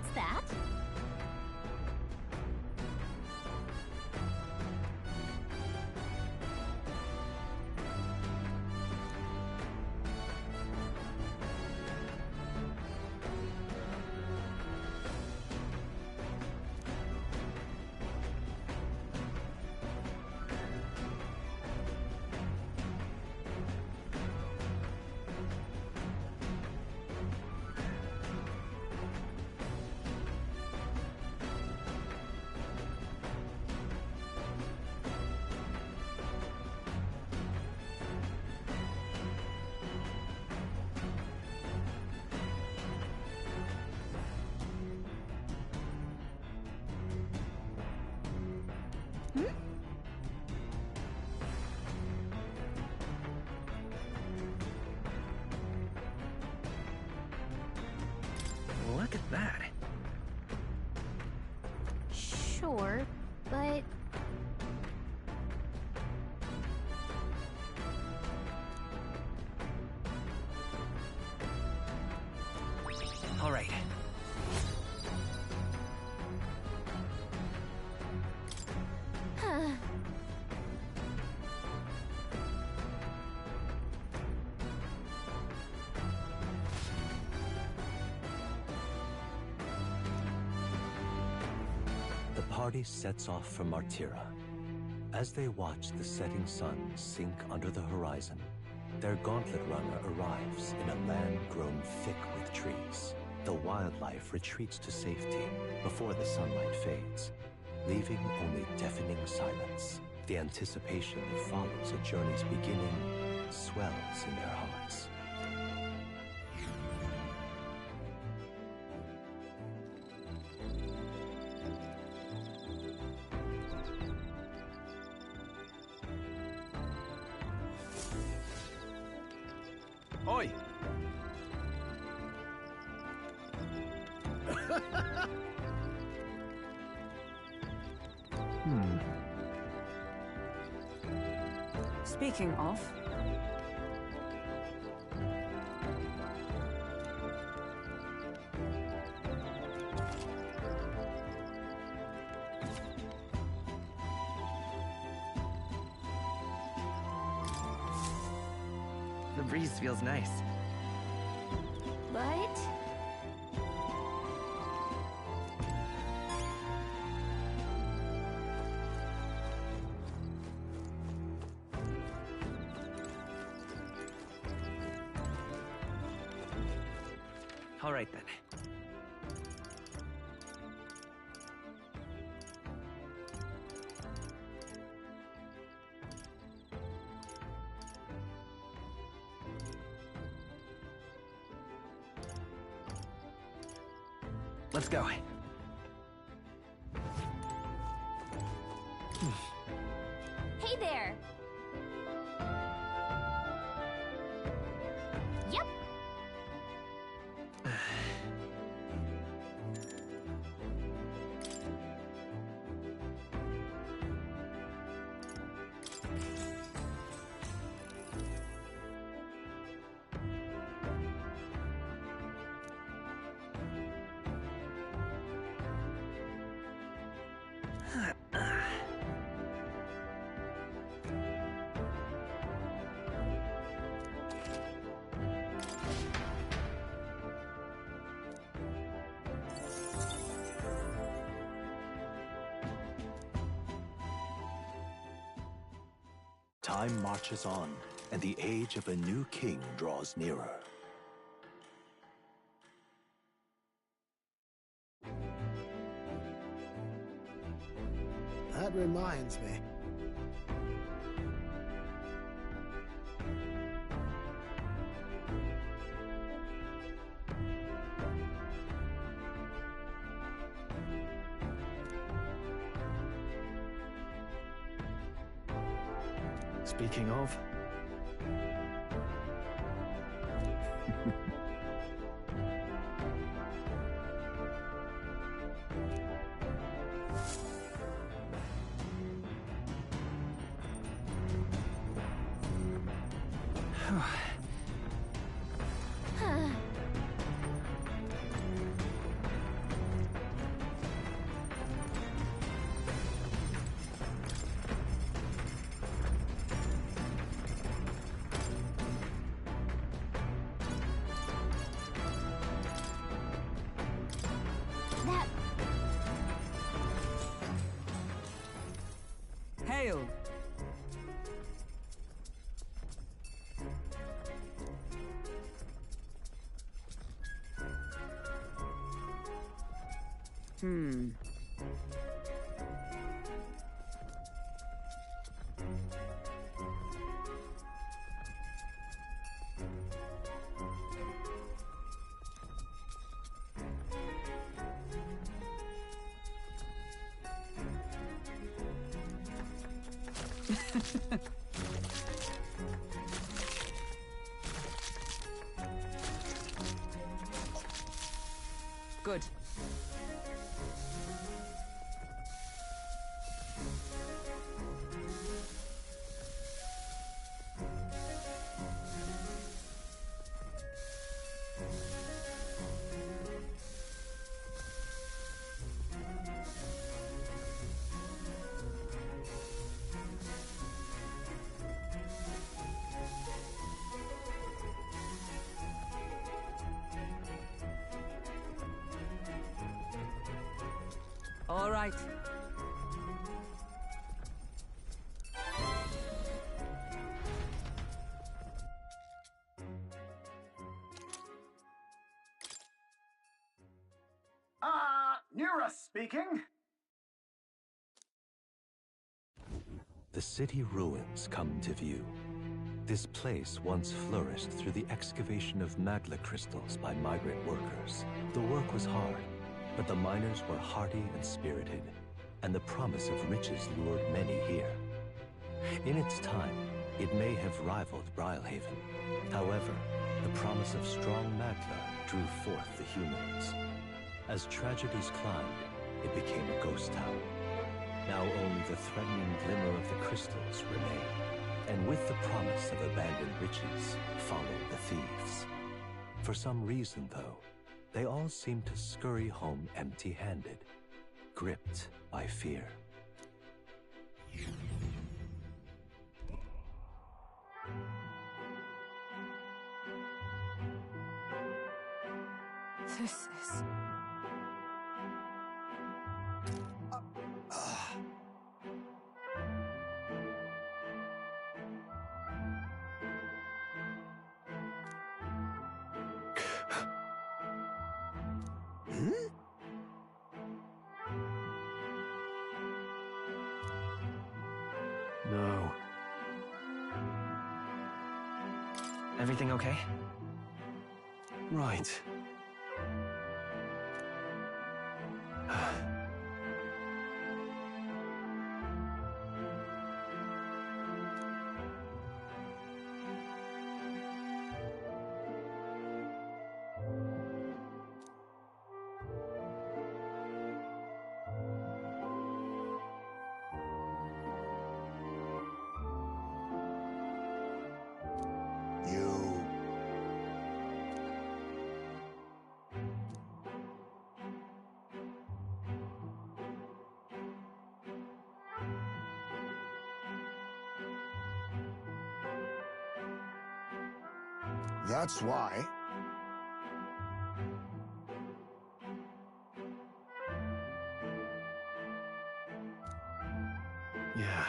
What's that? Look at that. Sure, but... All right. The party sets off for Martira. As they watch the setting sun sink under the horizon, their gauntlet runner arrives in a land grown thick with trees. The wildlife retreats to safety before the sunlight fades, leaving only deafening silence. The anticipation that follows a journey's beginning swells in their hearts. Oi! Speaking of... The breeze feels nice. But... All right then. Let's go. Hey there! Yep! Time marches on, and the age of a new king draws nearer. That reminds me. Speaking of... Hail! Good. All right. Nura speaking. The city ruins come to view. This place once flourished through the excavation of magla crystals by migrant workers. The work was hard, but the miners were hardy and spirited, and the promise of riches lured many here. In its time, it may have rivaled Brylehaven. However, the promise of strong magla drew forth the humans. As tragedies climbed, it became a ghost town. Now only the threatening glimmer of the crystals remain, and with the promise of abandoned riches followed the thieves. For some reason, though, they all seem to scurry home empty-handed, gripped by fear. This is... No. Everything okay? Right. That's why. Yeah.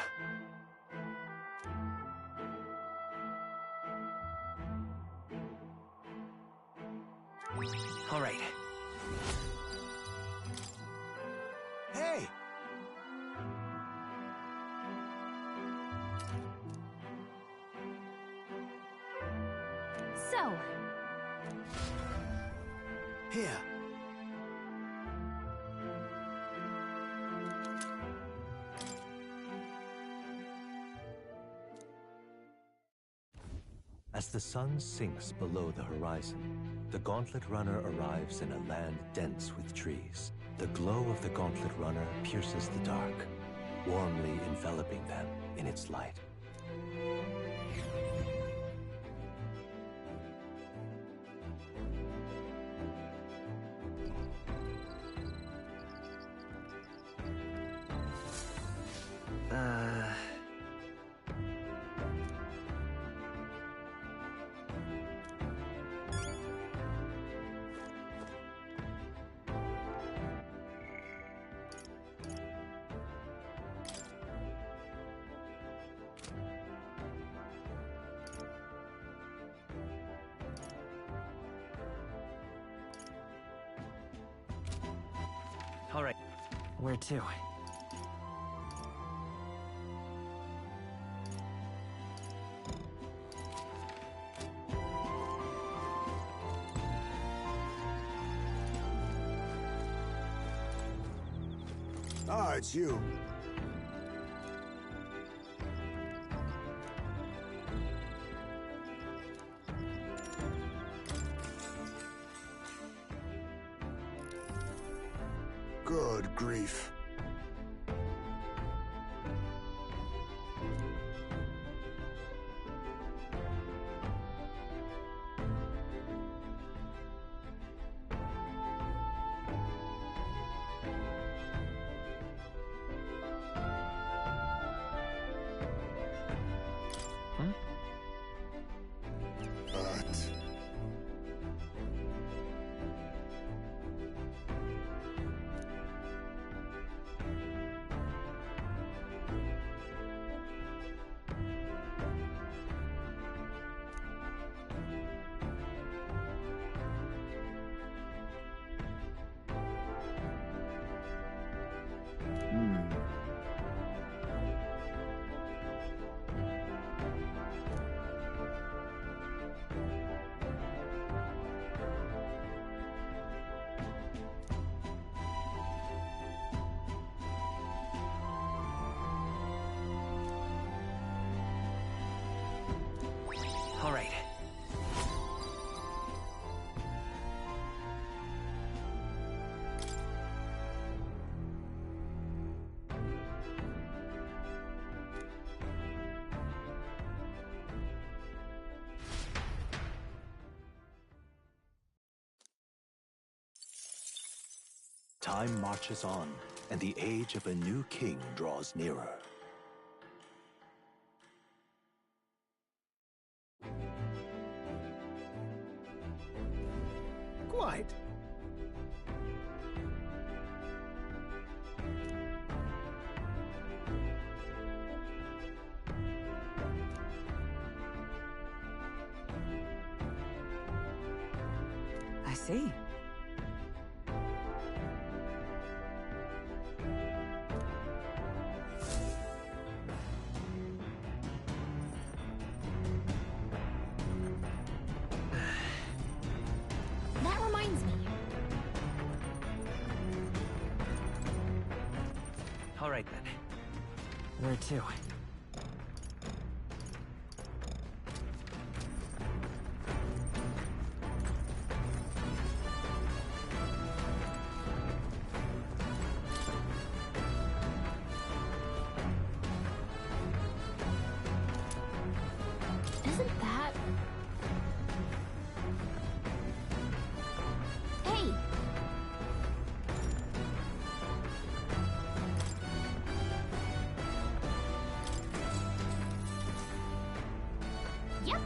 All right. Hey! So, Here. As the sun sinks below the horizon, the Gauntlet Runner arrives in a land dense with trees. The glow of the Gauntlet Runner pierces the dark, warmly enveloping them in its light. Where to? Ah, it's you. Good grief. But... All right. Time marches on, and the age of a new king draws nearer. Quite. I see. That reminds me. All right then. Where to? Isn't that... Hey! Yep.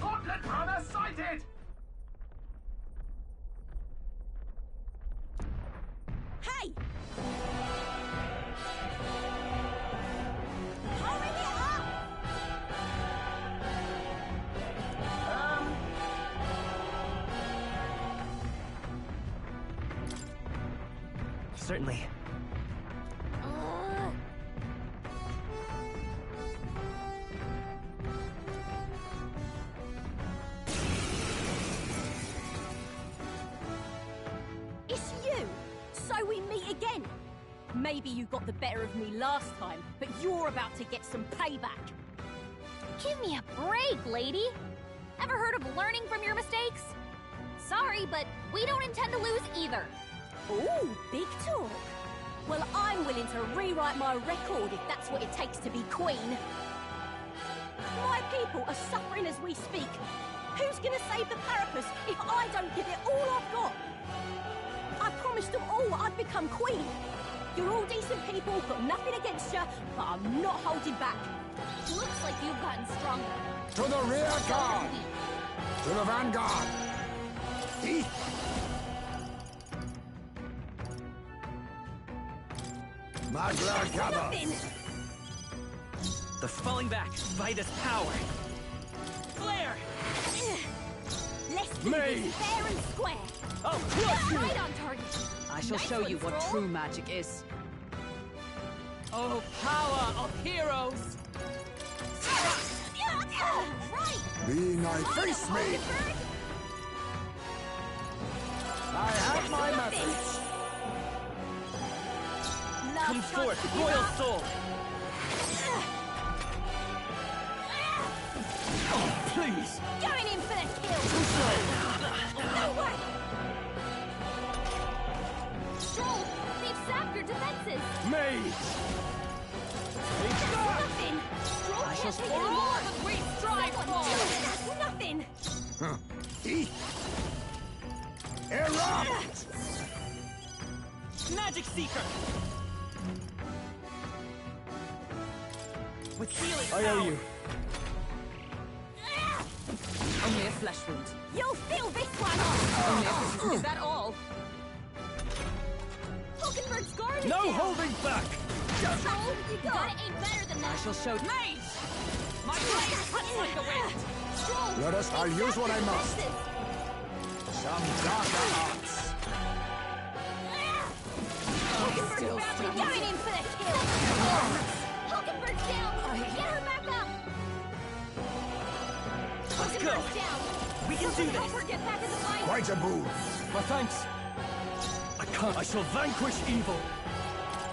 Gauntlet runner sighted! Hey! Hurry it up! Certainly. Uh, It's you! So we meet again! Maybe you got the better of me last time, but you're about to get some payback. give me a break, lady! Ever heard of learning from your mistakes? Sorry, but we don't intend to lose either. Ooh, big talk. Well, I'm willing to rewrite my record if that's what it takes to be queen. My people are suffering as we speak. Who's gonna save the Parapus if I don't give it all I've got? I promised them all I'd become queen. You're all decent people, got nothing against you, but I'm not holding back. Looks like you've gotten stronger. To the rear guard! To the vanguard! Eat! Magla Gabba! Nothing! The falling back by this power. Flare! Let's do Me. this fair and square. Oh, crush you! Right on target. I shall Nice show one, you what Scroll. true magic is. Oh, power of heroes! Right! Being I face me! I have my Nothing. methods! Last Come chance forth, to give royal up. soul! Oh, please! Going in for the kill! No way! Stroll, they've sapped your defenses. Me! Nothing! Stroll I shall can't take for it all anymore. that we strive for! That's nothing! Huh. Eat! Erupt! Magic Seeker! With healing I owe power. you. Only a flesh wound. You'll feel this one! Only a flesh wound. Is that all? Hulkenberg's guard is No down. holding back! Stroll, you gotta aim better than I that. shall show Mage! My blade cuts like the wind! Stroll, Let us, I'll they've use sapped what your I must. defenses. Some darker arts! Hulkenberg's Still about to standing. going in for the kill! Hulkenberg's down. Get her back up. Let's go! Hulkenberg's down. We can do Someone help this! her get back in the fight. Quite a boon! My thanks! I can't. I shall vanquish evil!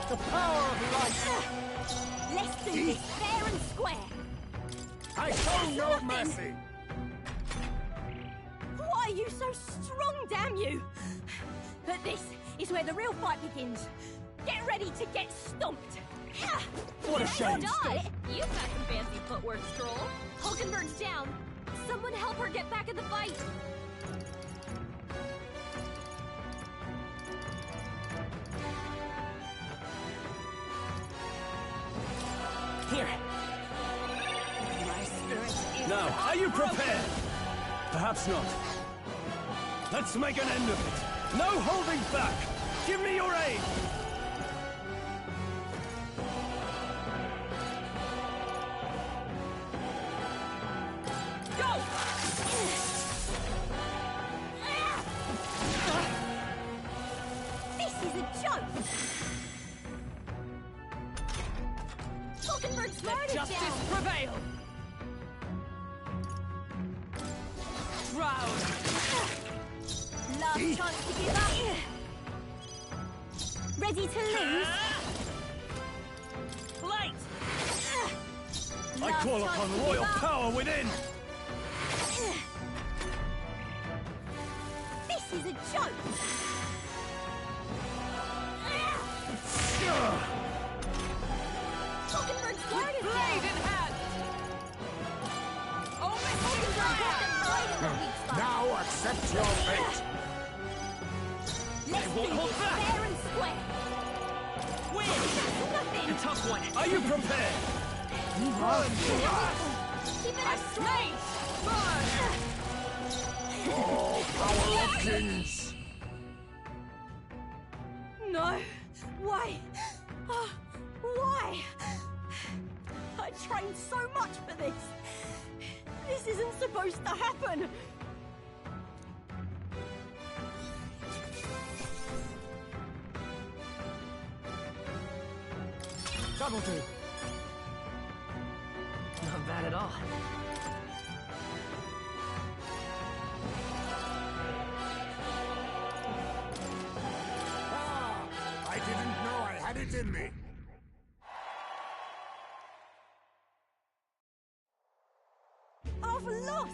The power of light! Let's do this fair and square! I show no Nothing. mercy! Why are you so strong, damn you? But this is where the real fight begins. Get ready to get stomped! What a shame! Die. You've got some fancy footwork, Stroll. Hulkenberg's down. Someone help her get back in the fight. Here! My spirit is Now, are you prepared? Perhaps not. Let's make an end of it! No holding back! Give me your aid! Go! This is a joke! Hulkenberg's guard Let is justice down. prevail! Shroud! Last chance to give up! Ready to lose? Light! I Last call chance upon to royal give up. power within! This is a joke! Hulkenberg's guard is Blade down. in hand! Oh, Hulkenberg has them right in the weak spot. Now accept your fate! Let's won't do hold this back. fair and square! Win! Nothing! A tough one! Are you prepared? Keep it I up, Stroll. smash! Burn! All power of kings! No! Why? Oh, why? I trained so much for this! This isn't supposed to happen! That'll do. Not bad at all. Ah! I didn't know I had it in me! I've lost!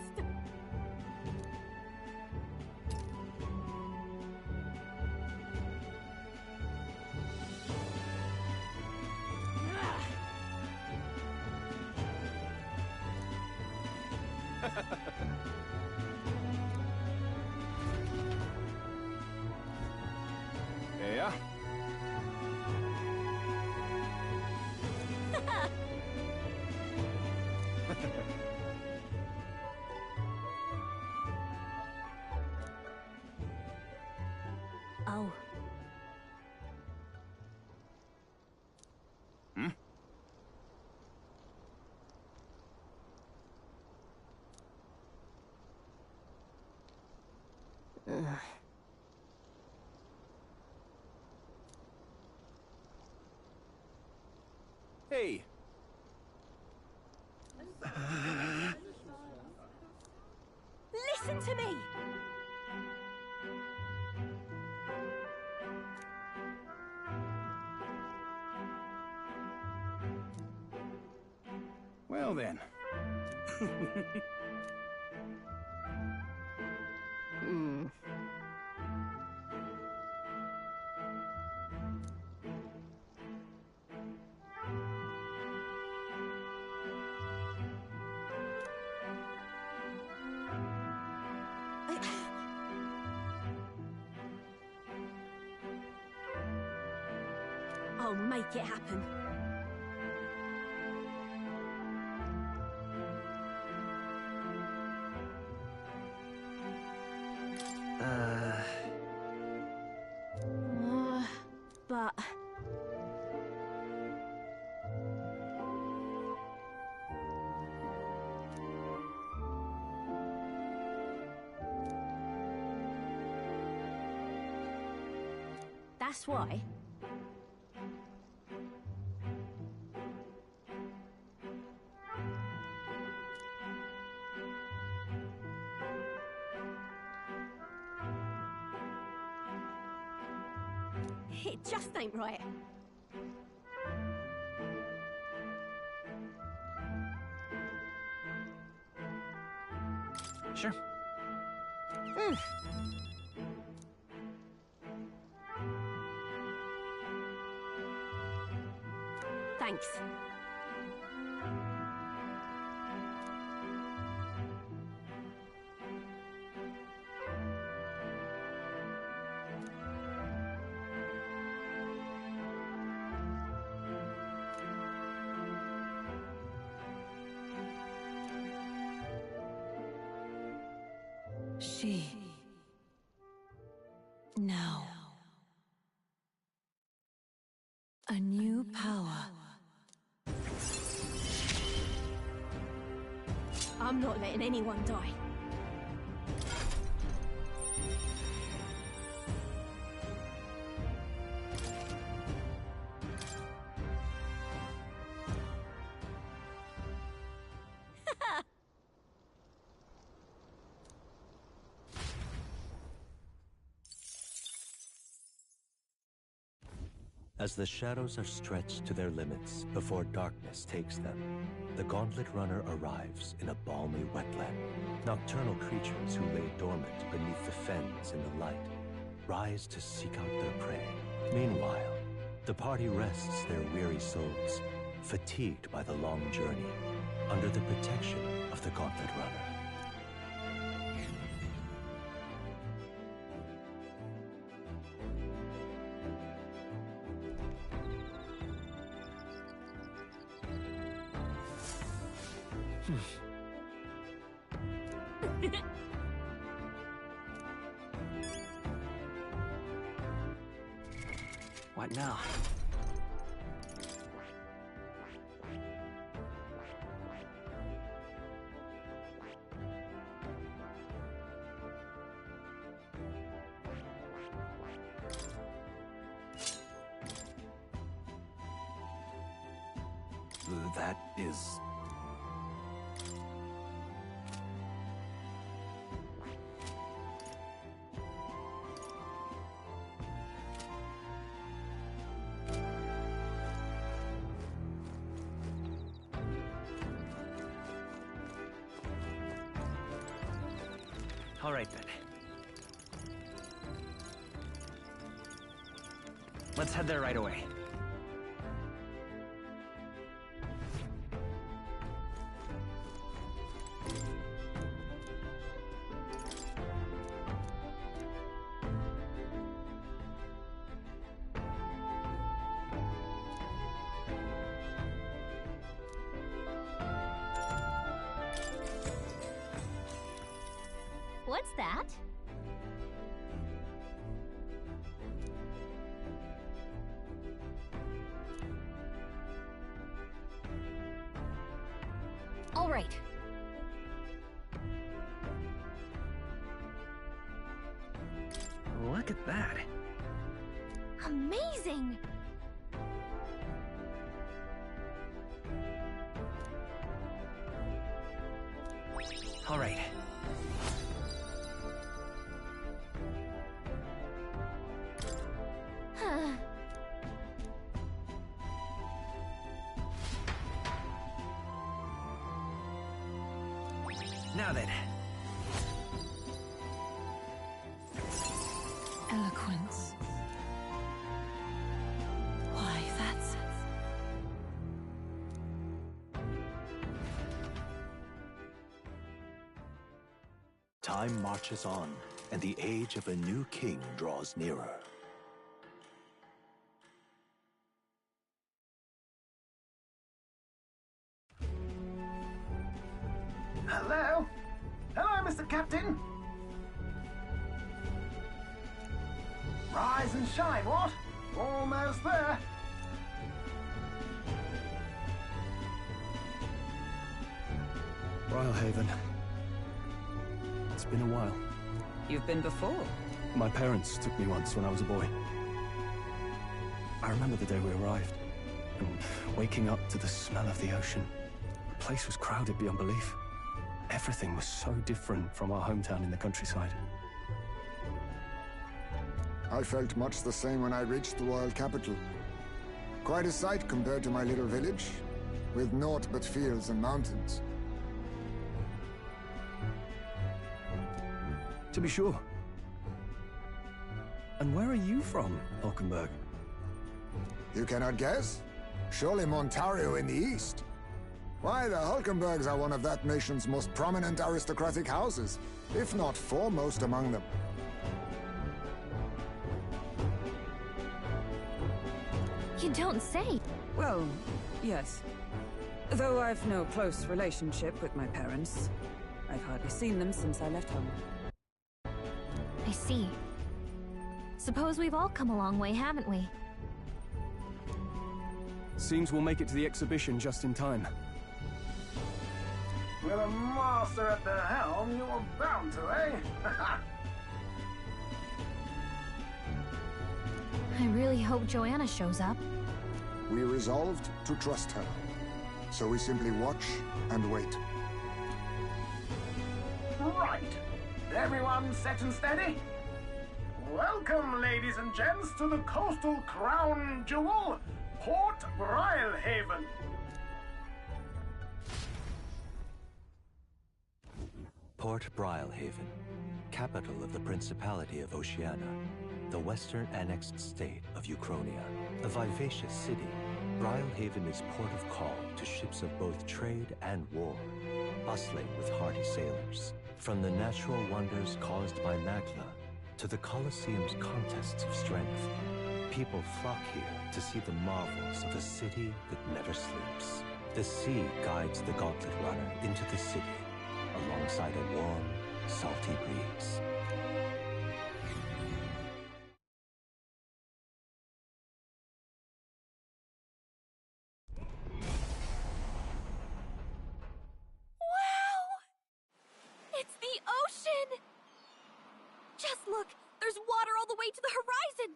Yeah? Oh. Hey! Listen to me! Well then. I'll make it happen. But... That's why. It just ain't right. Sure. Thanks. She... Now... A new power. I'm not letting anyone die. As the shadows are stretched to their limits before darkness takes them, the Gauntlet Runner arrives in a balmy wetland. Nocturnal creatures who lay dormant beneath the fens in the light rise to seek out their prey. Meanwhile, the party rests their weary souls, fatigued by the long journey, under the protection of the Gauntlet Runner. What now? That is... All right then. Let's head there right away. What's that? All right. Look at that. Amazing! All right. Now then. Eloquence. Why, that's... Time marches on, and the age of a new king draws nearer. Hello? Hello, Mr. Captain? Rise and shine, what? Almost there. Brilehaven. It's been a while. You've been before. My parents took me once when I was a boy. I remember the day we arrived, and waking up to the smell of the ocean. The place was crowded beyond belief. Everything was so different from our hometown in the countryside. I felt much the same when I reached the royal capital. Quite a sight compared to my little village, with naught but fields and mountains. To be sure. And where are you from, Hulkenberg? You cannot guess? Surely Montario in the east. Why, the Hulkenbergs are one of that nation's most prominent aristocratic houses, if not foremost among them. You don't say. Well, yes. Though I've no close relationship with my parents. I've hardly seen them since I left home. I see. Suppose we've all come a long way, haven't we? Seems we'll make it to the exhibition just in time. With a master at the helm, you were bound to, eh? I really hope Joanna shows up. We resolved to trust her. So we simply watch and wait. Right. Everyone set and steady? Welcome, ladies and gents, to the coastal crown jewel, Port Brilehaven. Port Brilehaven, capital of the Principality of Oceania, the western annexed state of Uchronia. A vivacious city, Brilehaven is port of call to ships of both trade and war, bustling with hardy sailors. From the natural wonders caused by Magna to the Colosseum's contests of strength, people flock here to see the marvels of a city that never sleeps. The sea guides the gauntlet runner into the city, alongside a warm, salty breeze. It's the ocean! Just look! There's water all the way to the horizon!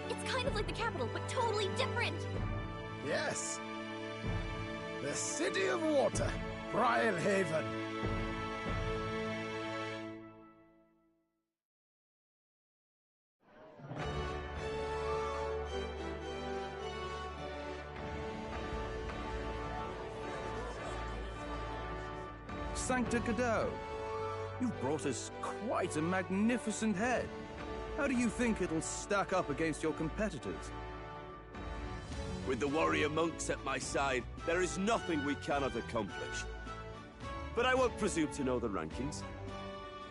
It's kind of like the capital, but totally different! Yes. The City of Water, Brilehaven. Sancta Cadeau, you've brought us quite a magnificent head. How do you think it'll stack up against your competitors? With the warrior monks at my side, there is nothing we cannot accomplish. But I won't presume to know the rankings.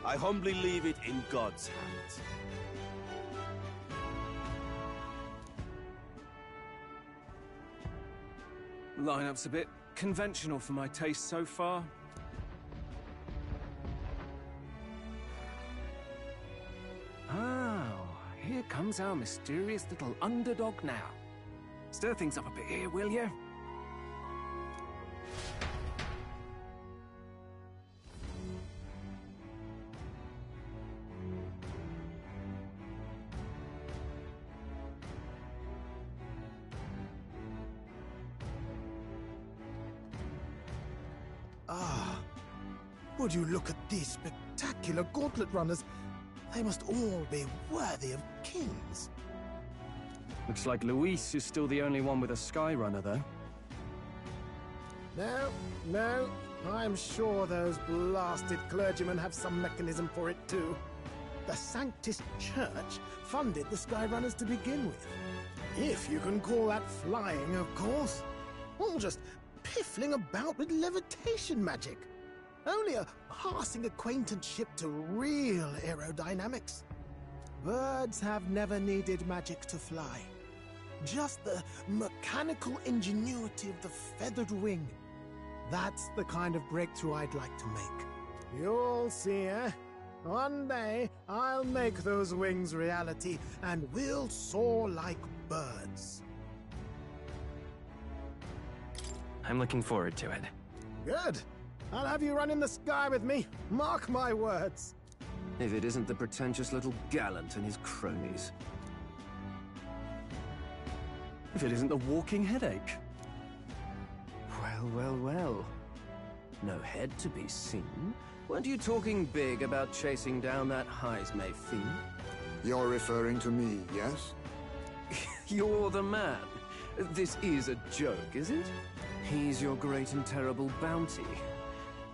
I humbly leave it in God's hands. Lineup's a bit conventional for my taste so far. Oh, here comes our mysterious little underdog now. Stir things up a bit here, will you? Ah, would you look at these spectacular gauntlet runners? They must all be worthy of kings. Looks like Luis is still the only one with a Sky Runner, though. No, I'm sure those blasted clergymen have some mechanism for it too. The Sanctus Church funded the Skyrunners to begin with. If you can call that flying, of course. All just piffling about with levitation magic. Only a passing acquaintanceship to real aerodynamics. Birds have never needed magic to fly. Just the mechanical ingenuity of the feathered wing. That's the kind of breakthrough I'd like to make. You'll see, eh? One day, I'll make those wings reality, and we'll soar like birds. I'm looking forward to it. Good. I'll have you run in the sky with me. Mark my words. If it isn't the pretentious little gallant and his cronies. If it isn't the walking headache. Well. No head to be seen. Weren't you talking big about chasing down that Heismay fiend? You're referring to me, yes? You're the man. This is a joke, is it? He's your great and terrible bounty.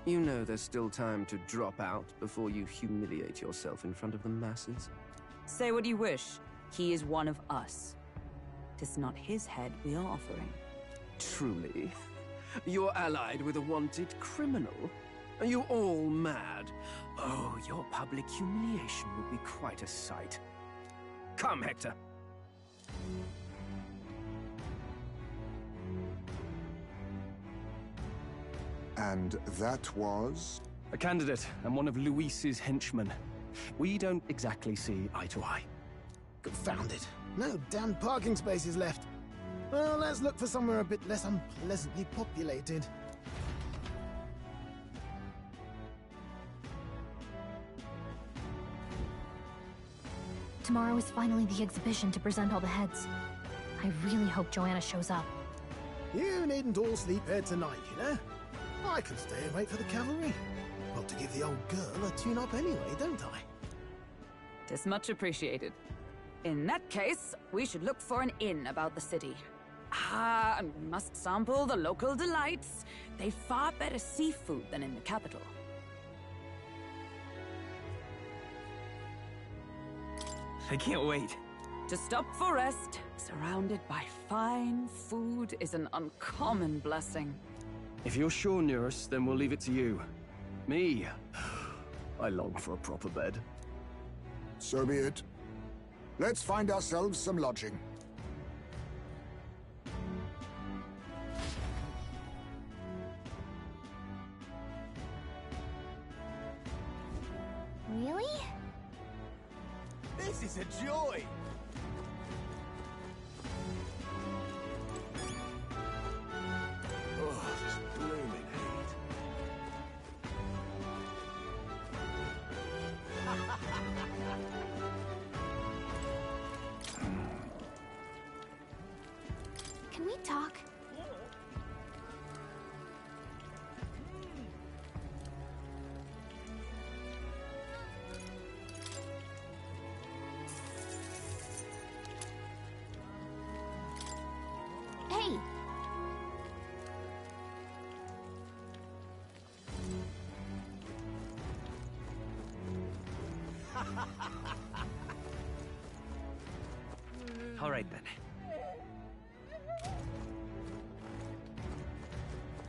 You know there's still time to drop out before you humiliate yourself in front of the masses. Say what you wish. He is one of us. 'Tis not his head we are offering. Truly? You're allied with a wanted criminal? Are you all mad? Oh, your public humiliation will be quite a sight. Come, Hector. And that was? A candidate and one of Luis's henchmen. We don't exactly see eye to eye. Confound it. No damn parking spaces left. Well, let's look for somewhere a bit less unpleasantly populated. Tomorrow is finally the exhibition to present all the heads. I really hope Joanna shows up. You needn't all sleep here tonight, you know? I can stay and wait for the cavalry. Well, to give the old girl a tune-up anyway, don't I? 'Tis much appreciated. In that case, we should look for an inn about the city. And we must sample the local delights. They've far better seafood than in the capital. I can't wait. To stop for rest, surrounded by fine food, is an uncommon blessing. If you're sure, Neurus, then we'll leave it to you. Me? I long for a proper bed. So be it. Let's find ourselves some lodging. Really? This is a joy! Oh, this blooming heat. Can we talk? Hey! All right, then.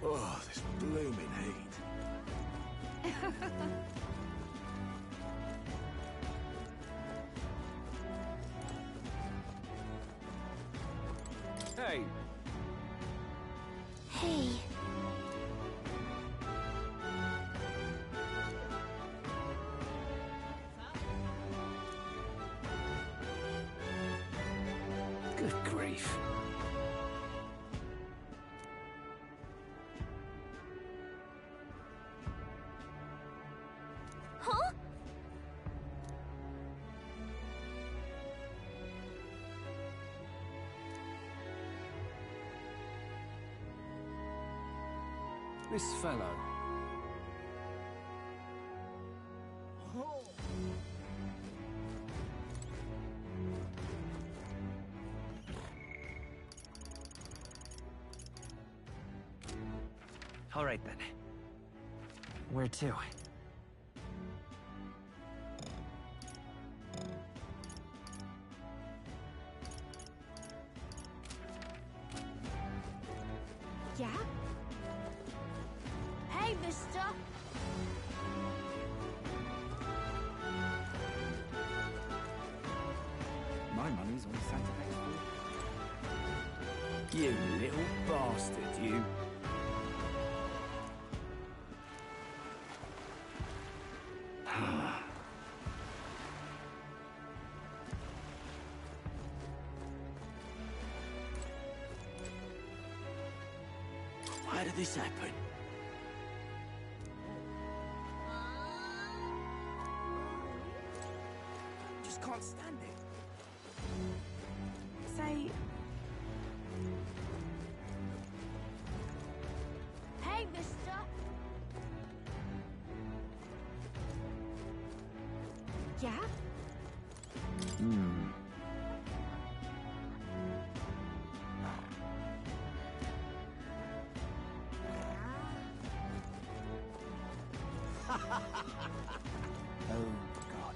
Oh, this blooming heat. Hey, Hey. good grief. This fellow. All right, then. Where to? Yeah? Hey, mister! My money's on Santa Fe. You little bastard, you. Why did this happen? Just can't stand it. Say... Hey, mister! Yeah? Oh, God.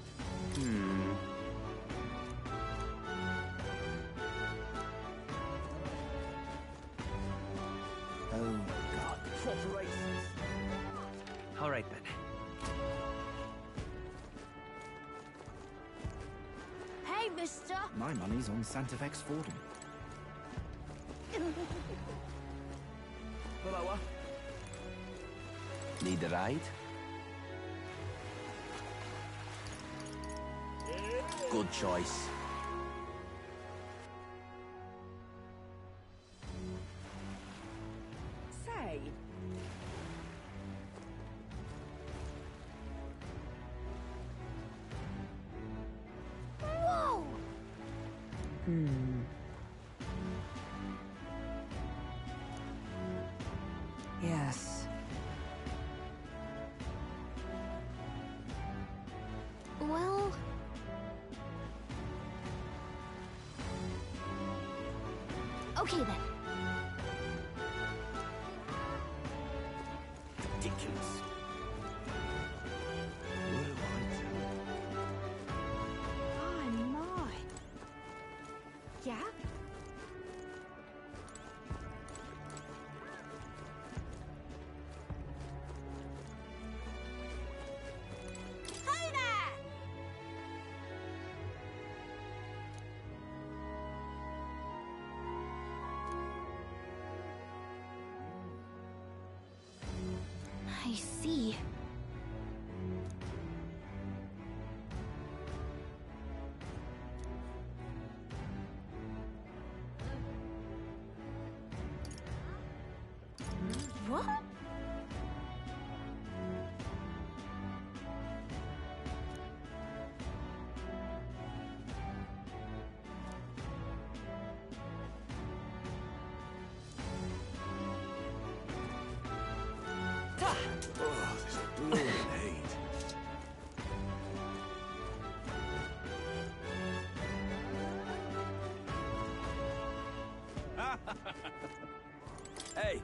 Oh, God. Proper aces. All right, then. Hey, mister! My money's on Santa Fe's Fordham. Blower. Need a ride? Good choice. Say, Whoa! Yes. Well... Okay, then. Ridiculous. What do I do? My. Yeah? Hey there! I see. What? Oh, this blooming heat. Hey!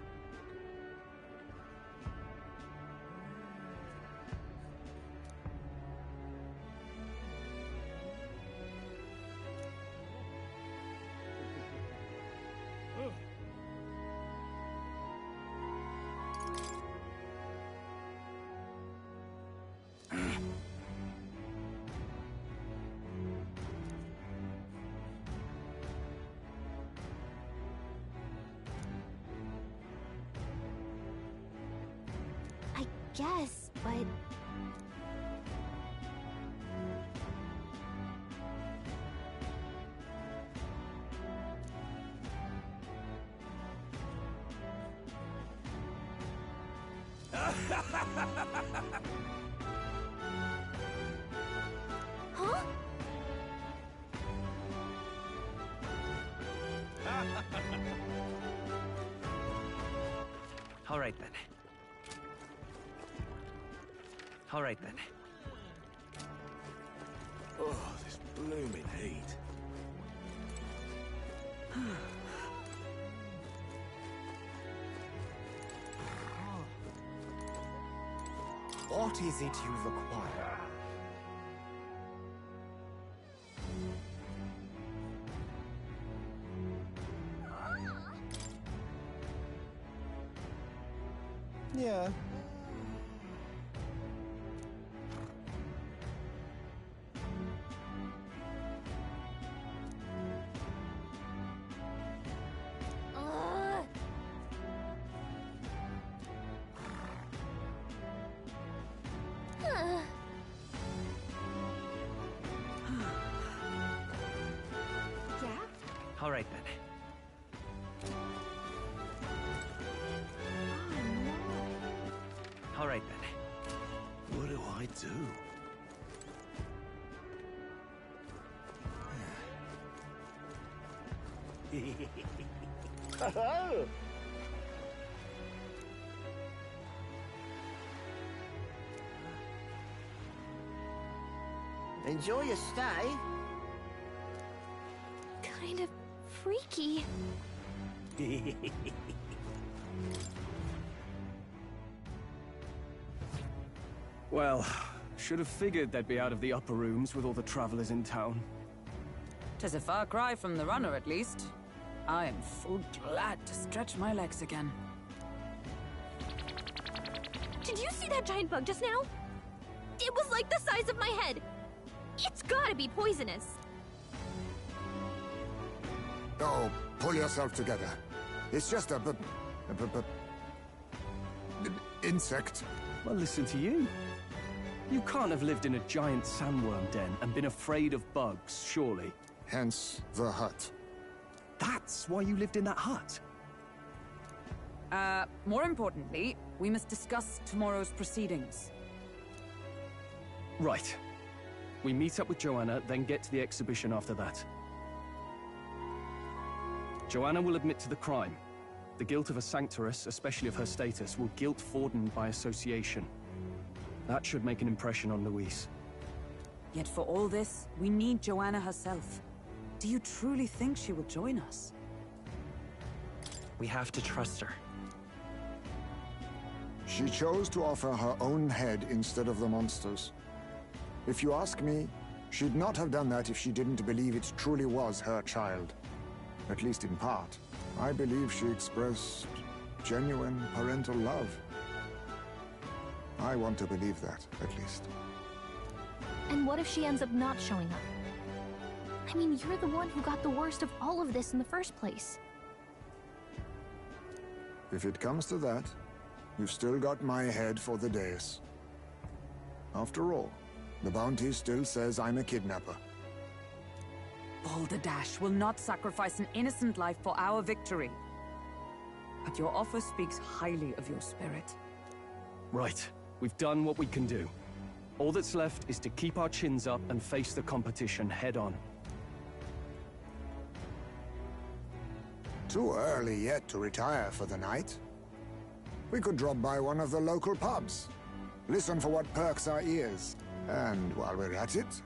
I guess, but... Huh? All right, then. All right then. Oh, this blooming heat. What is it you require? Yeah. All right then. All right then. What do I do? Enjoy your stay. Kind of freaky. Well, should have figured they'd be out of the upper rooms with all the travelers in town. 'Tis a far cry from the runner, at least. I am full glad to stretch my legs again. Did you see that giant bug just now? It was like the size of my head. It's gotta be poisonous. Oh, pull yourself together. It's just a insect. Well, listen to you. You can't have lived in a giant sandworm den and been afraid of bugs, surely. Hence the hut. That's why you lived in that hut? More importantly, we must discuss tomorrow's proceedings. Right. We meet up with Joanna, then get to the exhibition after that. Joanna will admit to the crime. The guilt of a sanctoress, especially of her status, will guilt Forden by association. That should make an impression on Louise. Yet for all this, we need Joanna herself. Do you truly think she will join us? We have to trust her. She chose to offer her own head instead of the monster's. If you ask me, she'd not have done that if she didn't believe it truly was her child. At least in part. I believe she expressed genuine parental love. I want to believe that, at least. And what if she ends up not showing up? I mean, you're the one who got the worst of all of this in the first place. If it comes to that, you've still got my head for the dais. After all, the bounty still says I'm a kidnapper. Balderdash will not sacrifice an innocent life for our victory. But your offer speaks highly of your spirit. Right. We've done what we can do. All that's left is to keep our chins up and face the competition head on. Too early yet to retire for the night. We could drop by one of the local pubs. Listen for what perks our ears. And while we're at it,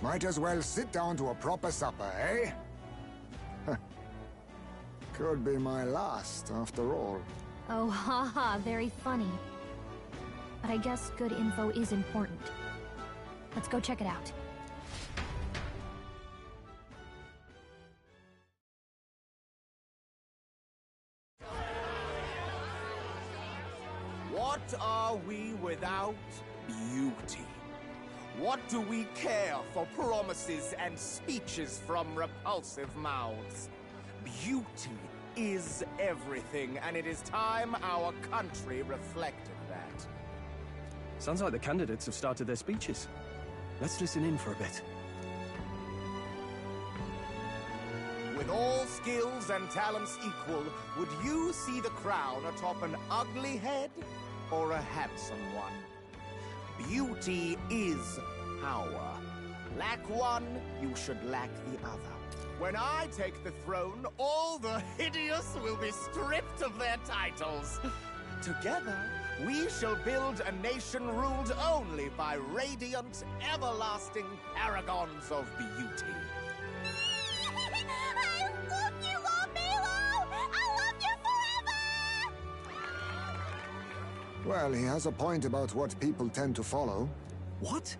might as well sit down to a proper supper, eh? Could be my last, after all. Oh, haha, very funny. But I guess good info is important. Let's go check it out. What are we without? Beauty. What do we care for promises and speeches from repulsive mouths? Beauty is everything, and it is time our country reflected that. Sounds like the candidates have started their speeches. Let's listen in for a bit. With all skills and talents equal, would you see the crown atop an ugly head or a handsome one? Beauty is power. Lack one, you should lack the other. When I take the throne, all the hideous will be stripped of their titles. Together, We shall build a nation ruled only by radiant, everlasting paragons of beauty. I love you, Lord Milo! I love you forever! Well, he has a point about what people tend to follow. What?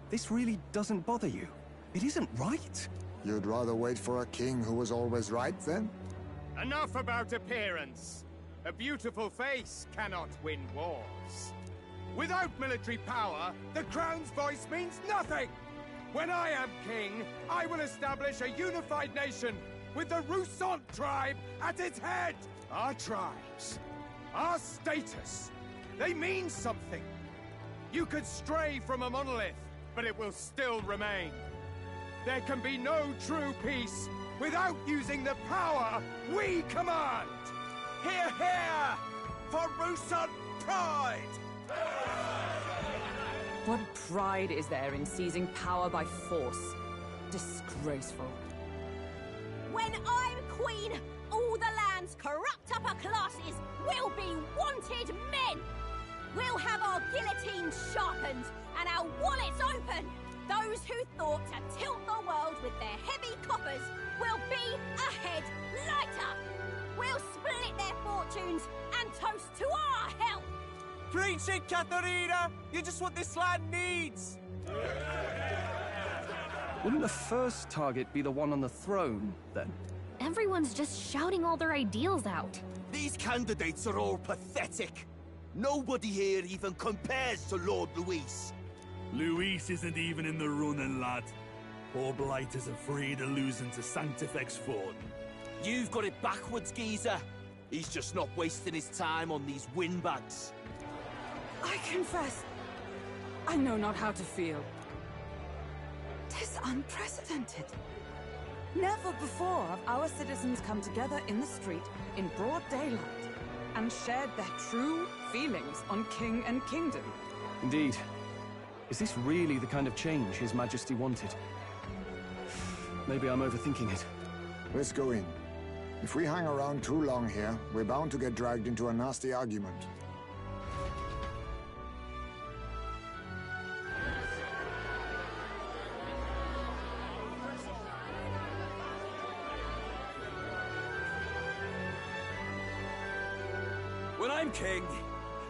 This really doesn't bother you? It isn't right. You'd rather wait for a king who was always right, then? Enough about appearance. A beautiful face cannot win wars. Without military power, the crown's voice means nothing! When I am king, I will establish a unified nation with the Rousant tribe at its head! Our tribes, our status, they mean something. You could stray from a monolith, but it will still remain. There can be no true peace without using the power we command! Hear, hear! For Rousant pride! What pride is there in seizing power by force? Disgraceful. When I'm queen, all the land's corrupt upper classes will be wanted men! We'll have our guillotines sharpened and our wallets open! Those who thought to tilt the world with their heavy coffers will be a head lighter! We'll split their fortunes and toast to our health! Preach it, Katharina! You're just what this land needs! Wouldn't the first target be the one on the throne, then? Everyone's just shouting all their ideals out. These candidates are all pathetic. Nobody here even compares to Lord Luis. Luis isn't even in the running, lad. Poor Blighters afraid of losing to Sanctifex Ford. You've got it backwards, geezer. He's just not wasting his time on these windbags. I confess, I know not how to feel. 'Tis unprecedented. Never before have our citizens come together in the street in broad daylight and shared their true feelings on king and kingdom. Indeed. Is this really the kind of change His Majesty wanted? Maybe I'm overthinking it. Let's go in. If we hang around too long here, we're bound to get dragged into a nasty argument. When I'm king,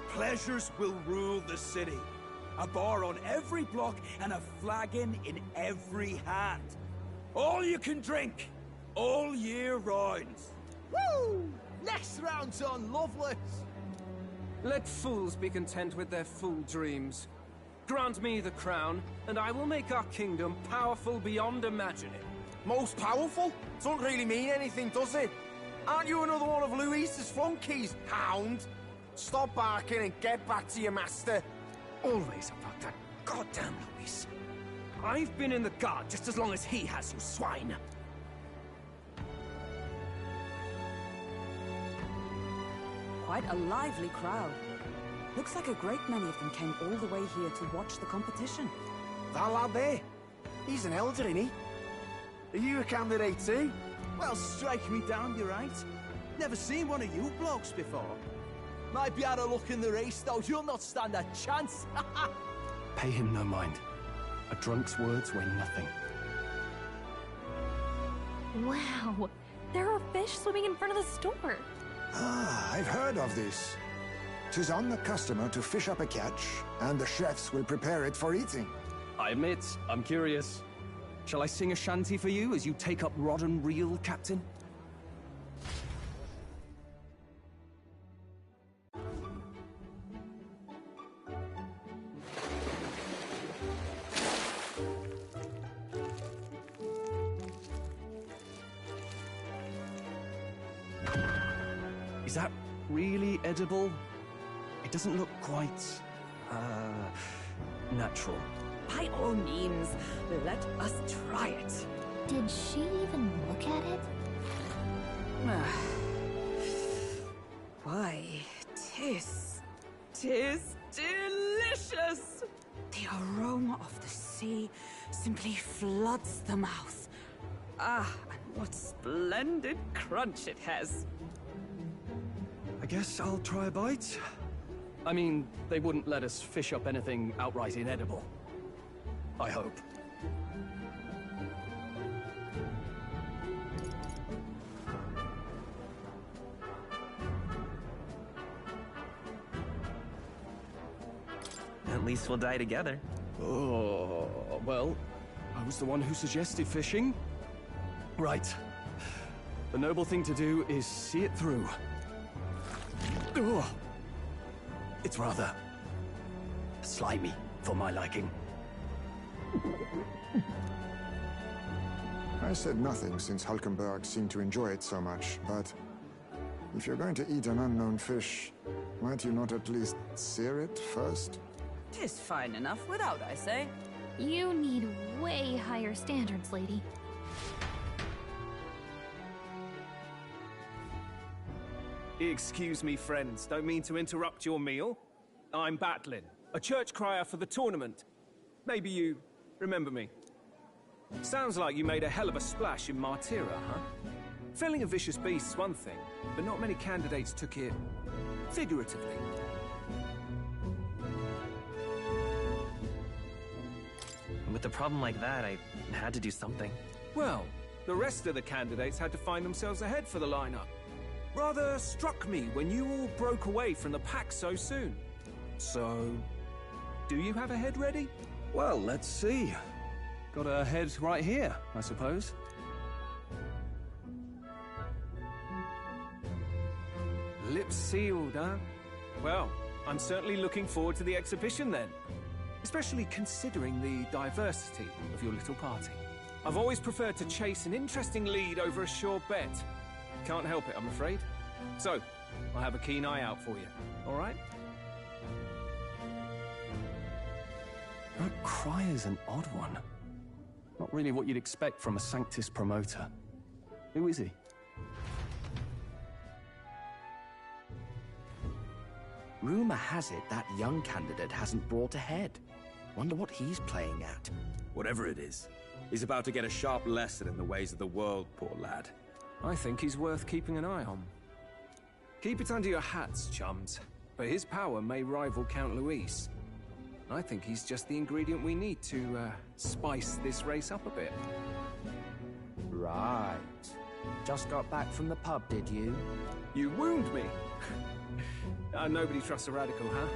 pleasures will rule the city. A bar on every block and a flagon in every hand. All you can drink, all year round. Woo! Next round's on Loveless! Let fools be content with their fool dreams. Grant me the crown, and I will make our kingdom powerful beyond imagining. Most powerful? Doesn't really mean anything, does it? Aren't you another one of Luis's flunkies, hound? Stop barking and get back to your master. Always about that goddamn Luis. I've been in the guard just as long as he has, you swine. Quite a lively crowd. Looks like a great many of them came all the way here to watch the competition. That lad there, he's an elder, isn't he? Are you a candidate too? Well, strike me down, you're right. Never seen one of you blokes before. Might be out of luck in the race, though. You'll not stand a chance. Pay him no mind. A drunk's words weigh nothing. Wow, there are fish swimming in front of the store. Ah, I've heard of this. 'Tis on the customer to fish up a catch, and the chefs will prepare it for eating. I admit, I'm curious. Shall I sing a shanty for you as you take up rod and reel, Captain? Is that really edible? It doesn't look quite, natural. By all means, let us try it. Did she even look at it? Why, tis delicious! The aroma of the sea simply floods the mouth. Ah, and what splendid crunch it has. I guess I'll try a bite. I mean, they wouldn't let us fish up anything outright inedible. I hope. At least we'll die together. Oh, well, I was the one who suggested fishing. Right. The noble thing to do is see it through. Ugh. It's rather slimy for my liking. I said nothing since Hulkenberg seemed to enjoy it so much, but if you're going to eat an unknown fish, might you not at least sear it first? 'Tis fine enough without, I say. You need way higher standards, lady. Excuse me, friends. Don't mean to interrupt your meal. I'm Batlin, a church crier for the tournament. Maybe you remember me. Sounds like you made a hell of a splash in Martira, huh? Felling a vicious beast's one thing, but not many candidates took it figuratively. With a problem like that, I had to do something. Well, the rest of the candidates had to find themselves ahead for the lineup. Rather struck me when you all broke away from the pack so soon. So, do you have a head ready? Well, let's see. Got a head right here, I suppose. Lips sealed, huh? Well, I'm certainly looking forward to the exhibition then. Especially considering the diversity of your little party. I've always preferred to chase an interesting lead over a sure bet. Can't help it, I'm afraid. So, I'll have a keen eye out for you, all right? That cry is an odd one. Not really what you'd expect from a Sanctus promoter. Who is he? Rumor has it that young candidate hasn't brought a head. Wonder what he's playing at. Whatever it is, he's about to get a sharp lesson in the ways of the world, poor lad. I think he's worth keeping an eye on. Keep it under your hats, chums. But his power may rival Count Luis. I think he's just the ingredient we need to spice this race up a bit. Right. Just got back from the pub, did you? You wound me! Nobody trusts a radical, huh?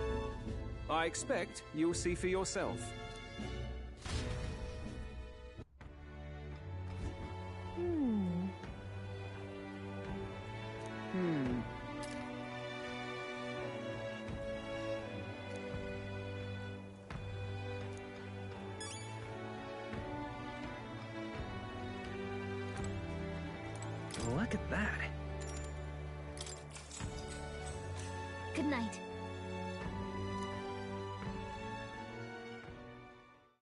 I expect you'll see for yourself. Look at that. Good night.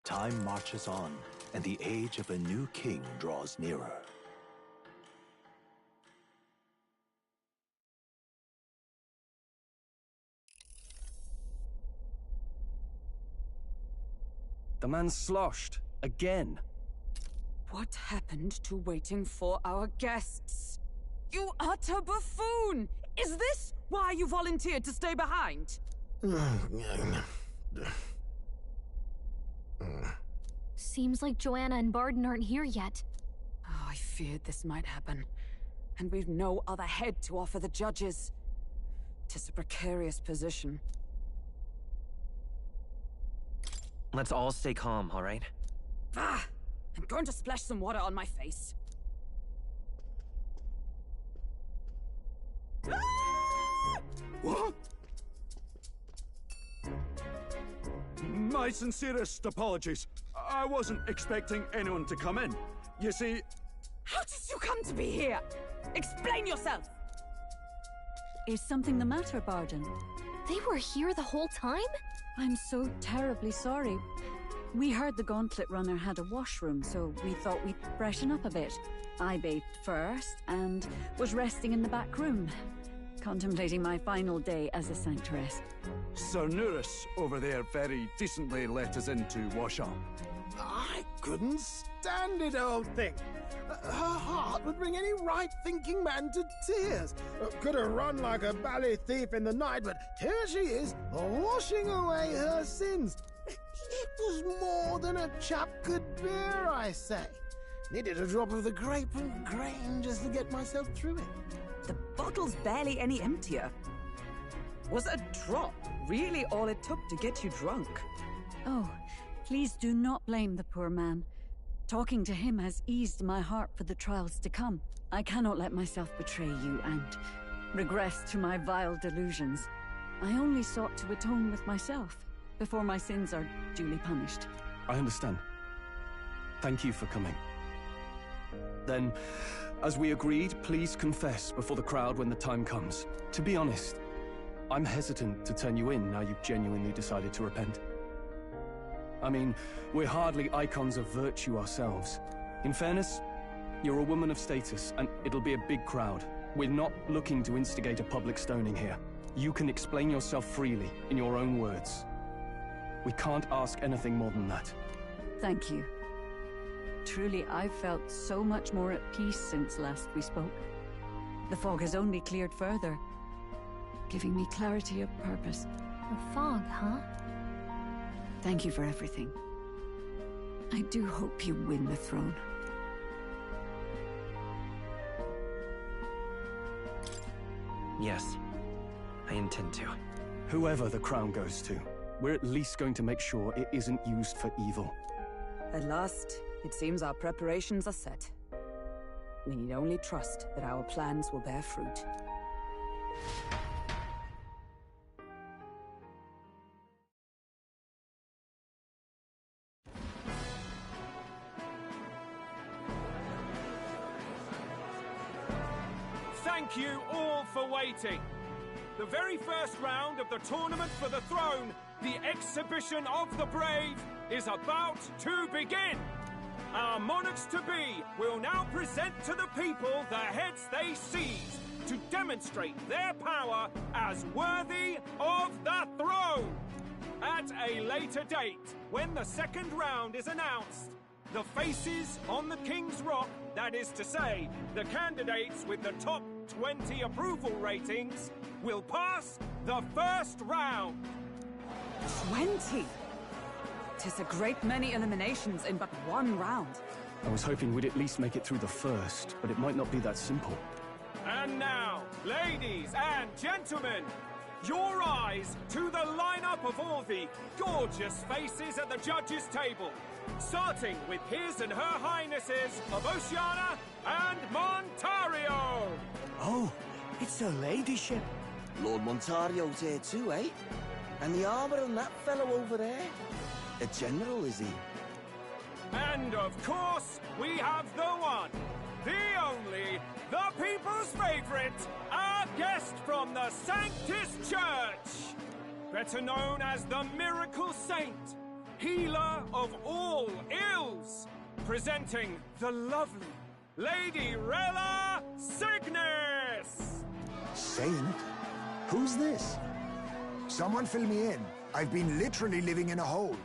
Time marches on, and the age of a new king draws nearer. The man's sloshed. Again. What happened to waiting for our guests? You utter buffoon! Is this why you volunteered to stay behind? Seems like Joanna and Barden aren't here yet. Oh, I feared this might happen. And we've no other head to offer the judges. 'Tis a precarious position. Let's all stay calm, all right? Ah! I'm going to splash some water on my face. What? My sincerest apologies. I wasn't expecting anyone to come in. You see... How did you come to be here? Explain yourself! Is something the matter, Barden? They were here the whole time? I'm so terribly sorry. We heard the Gauntlet Runner had a washroom, so we thought we'd freshen up a bit. I bathed first and was resting in the back room, contemplating my final day as a sanctuaress. Sir Nuris over there very decently let us in to wash up. I couldn't stand it, old thing. Her heart would bring any right-thinking man to tears. Could have run like a ballet thief in the night, but here she is, washing away her sins. It was more than a chap could bear, I say. Needed a drop of the grape and grain just to get myself through it. The bottle's barely any emptier. Was a drop really all it took to get you drunk? Oh, please do not blame the poor man. Talking to him has eased my heart for the trials to come. I cannot let myself betray you and regress to my vile delusions. I only sought to atone with myself before my sins are duly punished. I understand. Thank you for coming. Then, as we agreed, please confess before the crowd when the time comes. To be honest, I'm hesitant to turn you in now you've genuinely decided to repent. I mean, we're hardly icons of virtue ourselves. In fairness, you're a woman of status, and it'll be a big crowd. We're not looking to instigate a public stoning here. You can explain yourself freely, in your own words. We can't ask anything more than that. Thank you. Truly, I've felt so much more at peace since last we spoke. The fog has only cleared further, giving me clarity of purpose. The fog, huh? Thank you for everything. I do hope you win the throne. Yes, I intend to. Whoever the crown goes to, we're at least going to make sure it isn't used for evil. At last, it seems our preparations are set. We need only trust that our plans will bear fruit. Thank you all for waiting. The very first round of the tournament for the throne, the exhibition of the brave, is about to begin. Our monarchs-to-be will now present to the people the heads they seized to demonstrate their power as worthy of the throne. At a later date, when the second round is announced, the faces on the King's Rock, that is to say, the candidates with the top 20 approval ratings, will pass the first round. 20? 'Tis a great many eliminations in but one round. I was hoping we'd at least make it through the first, but it might not be that simple. And now, ladies and gentlemen, your eyes to the lineup of all the gorgeous faces at the judges' table, starting with His and Her Highnesses of Oceania and Montario. Oh, it's her ladyship. Lord Montario's here too, eh? And the armor and that fellow over there. A general, is he? And of course, we have the one, the only, the people's favorite, our guest from the Sanctus Church, better known as the Miracle Saint, healer of all ills, presenting the lovely Lady Rella Cygnus! Saint? Who's this? Someone fill me in. I've been literally living in a hole.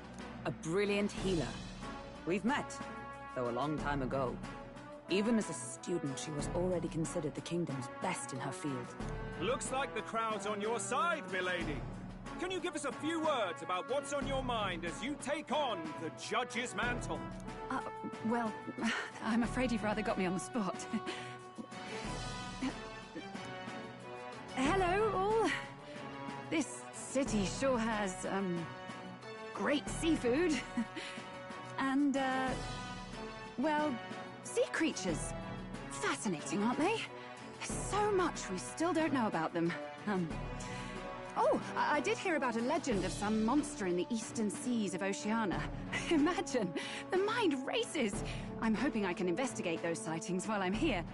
A brilliant healer. We've met, though a long time ago. Even as a student, she was already considered the kingdom's best in her field. Looks like the crowd's on your side, milady. Can you give us a few words about what's on your mind as you take on the judge's mantle? Well, I'm afraid you've rather got me on the spot. Hello, all. This city sure has, great seafood. And, well, sea creatures. Fascinating, aren't they? There's so much we still don't know about them. Oh, I did hear about a legend of some monster in the eastern seas of Oceania. Imagine, the mind races. I'm hoping I can investigate those sightings while I'm here.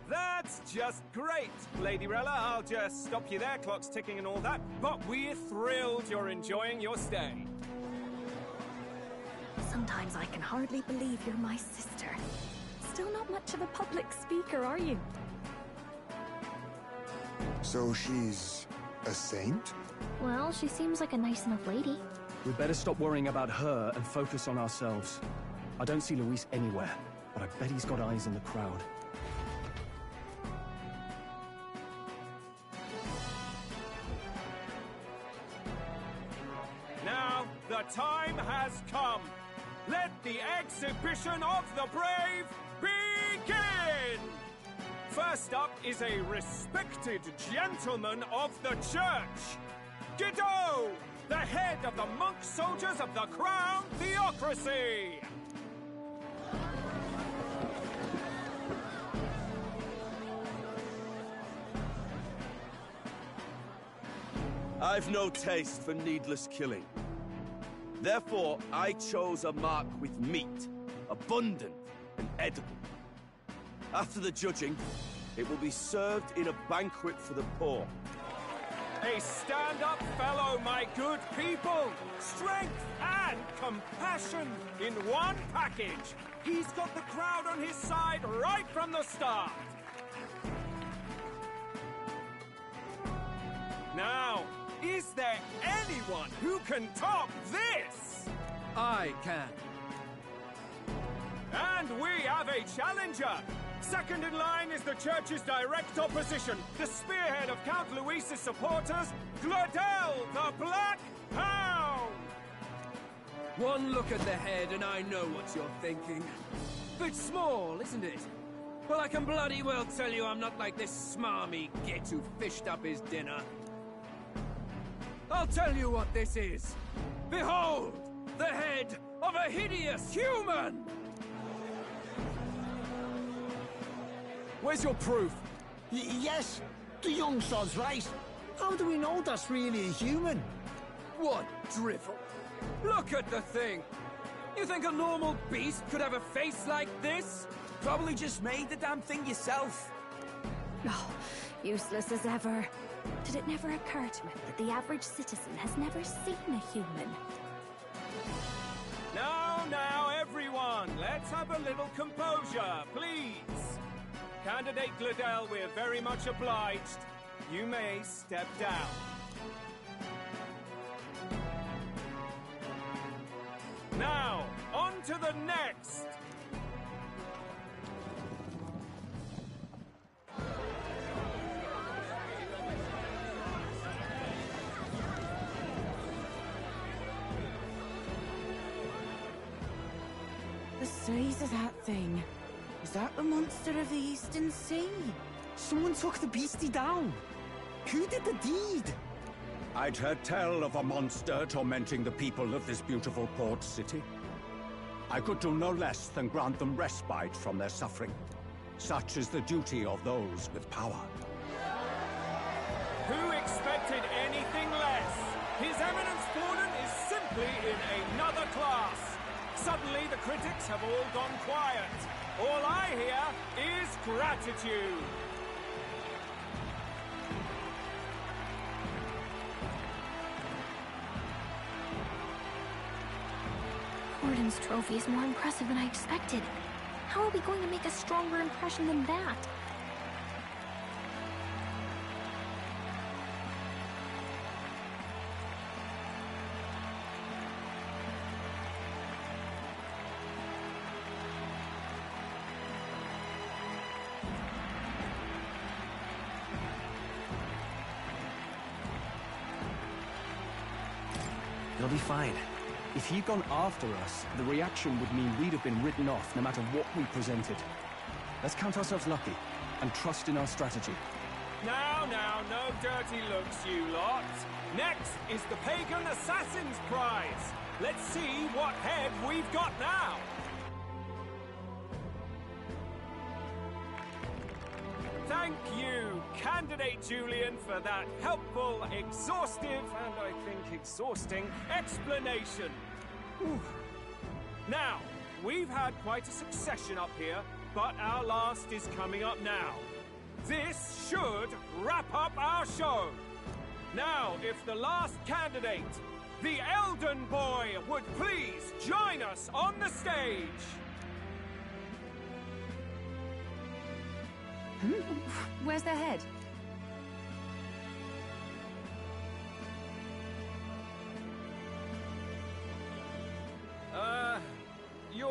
That's just great, Lady Rella. I'll just stop you there, clock's ticking and all that. But we're thrilled you're enjoying your stay. Sometimes I can hardly believe you're my sister. Still not much of a public speaker, are you? So she's a saint? Well, she seems like a nice enough lady. We'd better stop worrying about her and focus on ourselves. I don't see Luis anywhere, but I bet he's got eyes in the crowd. Now, the time has come. Let the exhibition of the brave begin! First up is a respected gentleman of the church, Guido, the head of the monk soldiers of the Crown Theocracy! I've no taste for needless killing. Therefore, I chose a mark with meat, abundant and edible. After the judging, it will be served in a banquet for the poor. A stand-up fellow, my good people! Strength and compassion in one package! He's got the crowd on his side right from the start! Now, is there anyone who can top this? I can. And we have a challenger! Second in line is the church's direct opposition, the spearhead of Count Luis's supporters, Gladel the Black Hound! One look at the head and I know what you're thinking. Bit small, isn't it? Well, I can bloody well tell you I'm not like this smarmy git who fished up his dinner. I'll tell you what this is. Behold, the head of a hideous human! Where's your proof? Yes, the young sod's right. How do we know that's really a human? What drivel? Look at the thing! You think a normal beast could have a face like this? Probably just made the damn thing yourself. Oh, useless as ever. Did it never occur to him that the average citizen has never seen a human? Now, everyone, let's have a little composure, please. Candidate Gladel, we're very much obliged. You may step down. Now, on to the next! The size of that thing. Is that the monster of the Eastern Sea? Someone took the beastie down. Who did the deed? I'd heard tell of a monster tormenting the people of this beautiful port city. I could do no less than grant them respite from their suffering. Such is the duty of those with power. Who expected anything less? His Eminence Borden is simply in another class. Suddenly the critics have all gone quiet. All I hear is gratitude. Borden's trophy is more impressive than I expected. How are we going to make a stronger impression than that? It'll be fine. If he'd gone after us, the reaction would mean we'd have been written off no matter what we presented. Let's count ourselves lucky and trust in our strategy. Now, no dirty looks, you lot. Next is the Pagan Assassin's Prize. Let's see what head we've got now. Thank you, Candidate Julian, for that helpful, exhaustive, and I think exhausting explanation. Whew. Now, we've had quite a succession up here, but our last is coming up now. This should wrap up our show. Now, if the last candidate, the Elden Boy, would please join us on the stage. Where's their head?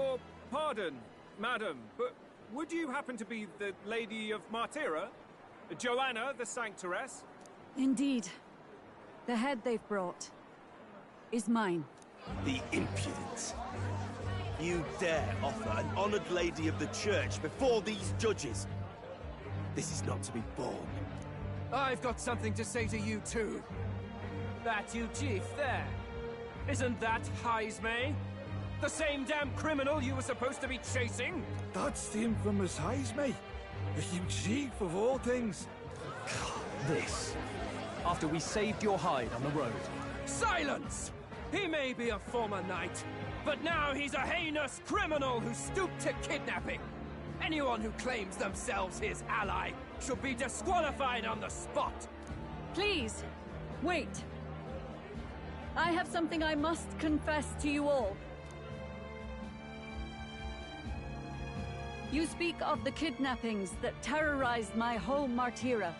your pardon, madam, but would you happen to be the Lady of Martira? Joanna, the Sanctoress? Indeed. The head they've brought is mine. The impudence. You dare offer an honored lady of the church before these judges? This is not to be borne. I've got something to say to you, too. That you chief there? Isn't that Heismay? The same damn criminal you were supposed to be chasing? That's the infamous Heismay. You chief of all things. This. After we saved your hide on the road. Silence! He may be a former knight, but now he's a heinous criminal who stooped to kidnapping. Anyone who claims themselves his ally should be disqualified on the spot. Please, wait. I have something I must confess to you all. You speak of the kidnappings that terrorized my home, Martira.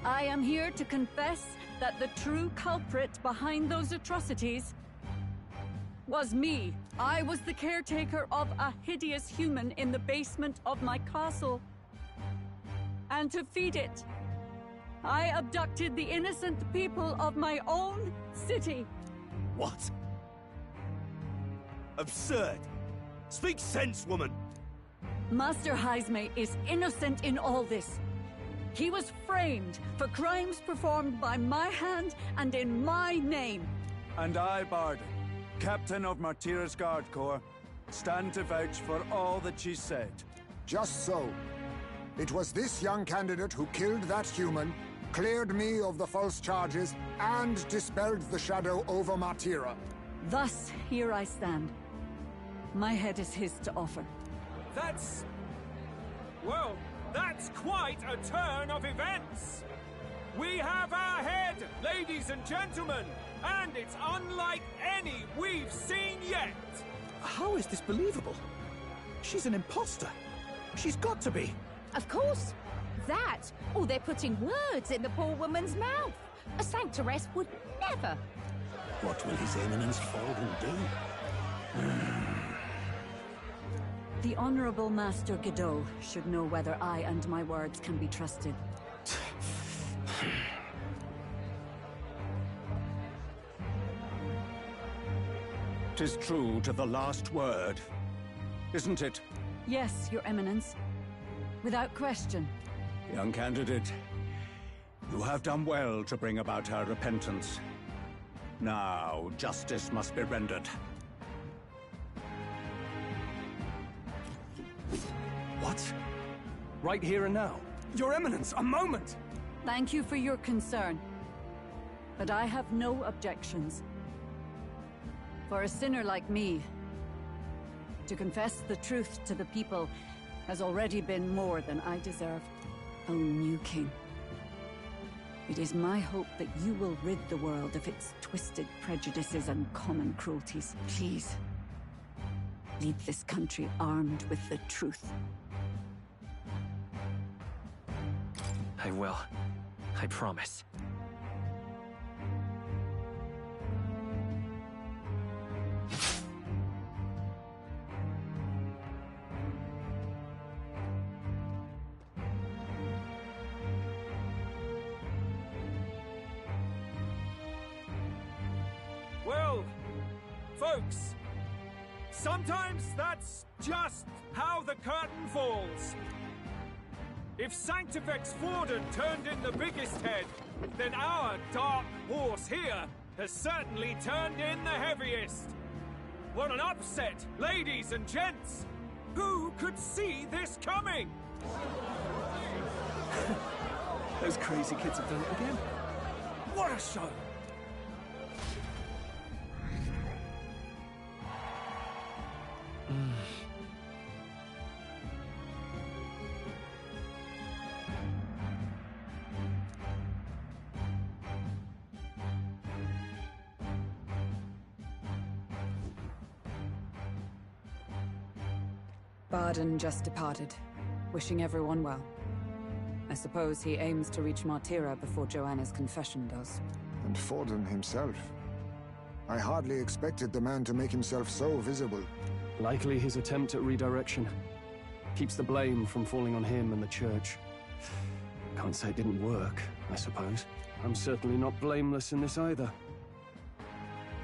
I am here to confess that the true culprit behind those atrocities was me. I was the caretaker of a hideous human in the basement of my castle. And to feed it, I abducted the innocent people of my own city. What? Absurd! Speak sense, woman! Master Heismay is innocent in all this. He was framed for crimes performed by my hand and in my name. And I, Barden, Captain of Martira's Guard Corps, stand to vouch for all that she said. Just so. It was this young candidate who killed that human, cleared me of the false charges, and dispelled the shadow over Martira. Thus, here I stand. My head is his to offer. That's... well, that's quite a turn of events! We have our head, ladies and gentlemen, and it's unlike any we've seen yet! How is this believable? She's an imposter. She's got to be. Of course. That, or they're putting words in the poor woman's mouth. A Sanctoress would never. What will His Eminence Folden do? The Honorable Master Godot should know whether I and my words can be trusted. 'Tis true to the last word, isn't it? Yes, Your Eminence. Without question. Young candidate, you have done well to bring about her repentance. Now, justice must be rendered. What? Right here and now? Your Eminence, a moment! Thank you for your concern. But I have no objections. For a sinner like me, to confess the truth to the people has already been more than I deserve. O new king, it is my hope that you will rid the world of its twisted prejudices and common cruelties. Please, leave this country armed with the truth. I will. I promise. Well, folks, sometimes that's just how the curtain falls. If Sanctifex Forden turned in the biggest head, then our dark horse here has certainly turned in the heaviest. What an upset, ladies and gents! Who could see this coming? Those crazy kids have done it again. What a show! Barden just departed, wishing everyone well. I suppose he aims to reach Martira before Joanna's confession does. And Forden himself. I hardly expected the man to make himself so visible. Likely his attempt at redirection. Keeps the blame from falling on him and the church. Can't say it didn't work, I suppose. I'm certainly not blameless in this either.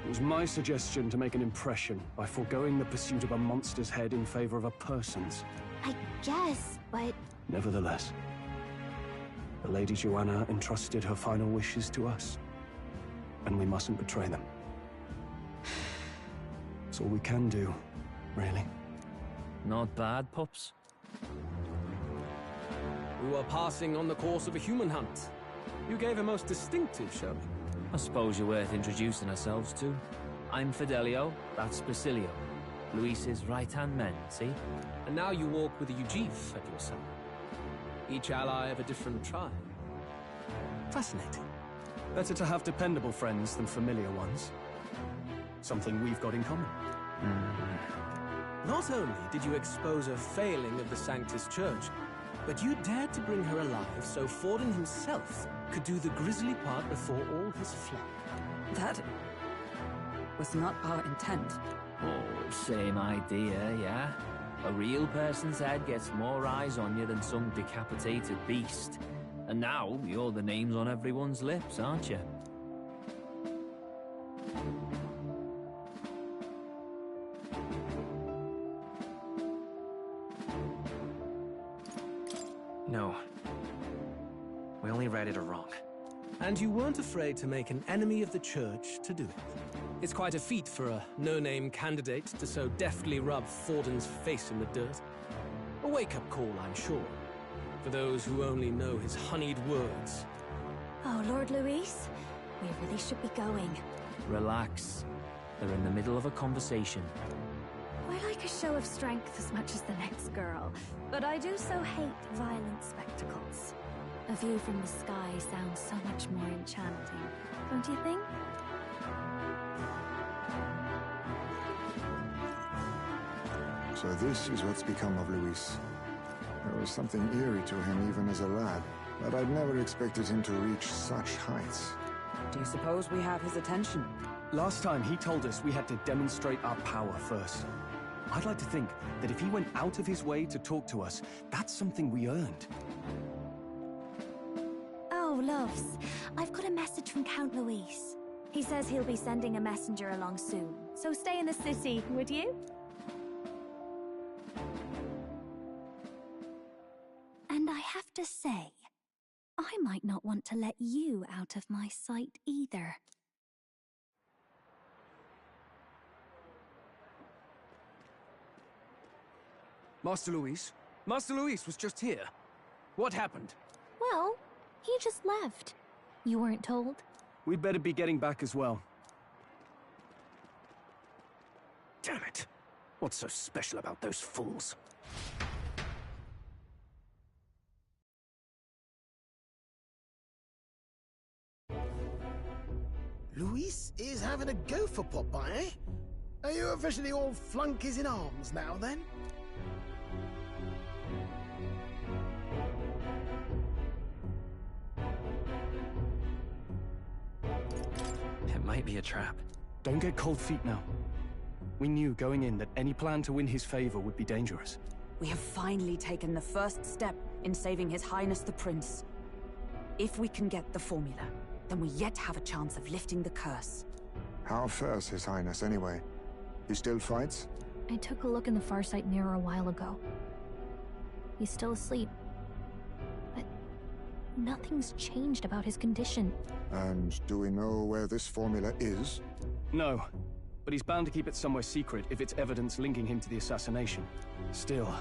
It was my suggestion to make an impression by foregoing the pursuit of a monster's head in favor of a person's. I guess, but... Nevertheless, the Lady Joanna entrusted her final wishes to us, and we mustn't betray them. It's all we can do, really. Not bad, pups. We were passing on the course of a human hunt. You gave a most distinctive showing. I suppose you're worth introducing ourselves to. I'm Fidelio, that's Basilio. Luis's right-hand men, see? And now you walk with a Ujif at your side. Each ally of a different tribe. Fascinating. Better to have dependable friends than familiar ones. Something we've got in common. Not only did you expose a failing of the Sanctus Church, but you dared to bring her alive so Forden himself could do the grisly part before all his flock. That was not our intent. Oh, same idea, yeah? A real person's head gets more eyes on you than some decapitated beast. And now, you're the names on everyone's lips, aren't you? No. We only read it wrong. And you weren't afraid to make an enemy of the church to do it. It's quite a feat for a no-name candidate to so deftly rub Forden's face in the dirt. A wake-up call, I'm sure, for those who only know his honeyed words. Oh, Lord Luis, we really should be going. Relax. They're in the middle of a conversation. I like a show of strength as much as the next girl, but I do so hate violent spectacles. A view from the sky sounds so much more enchanting, don't you think? So this is what's become of Luis. There was something eerie to him even as a lad, but I'd never expected him to reach such heights. Do you suppose we have his attention? Last time he told us we had to demonstrate our power first. I'd like to think that if he went out of his way to talk to us, that's something we earned. Oh, loves, I've got a message from Count Luis. He says he'll be sending a messenger along soon, so stay in the city, would you? And I have to say, I might not want to let you out of my sight either. Master Luis? Master Luis was just here. What happened? Well, he just left. You weren't told? We'd better be getting back as well. Damn it. What's so special about those fools? Luis is having a go for Popeye, eh? Are you officially all flunkies in arms now, then? It might be a trap. Don't get cold feet now. We knew going in that any plan to win his favor would be dangerous. We have finally taken the first step in saving His Highness the Prince. If we can get the formula, then we yet have a chance of lifting the curse. How fares His Highness, anyway? He still fights? I took a look in the Farsight mirror a while ago. He's still asleep. But nothing's changed about his condition. And do we know where this formula is? No, but he's bound to keep it somewhere secret if it's evidence linking him to the assassination. Still,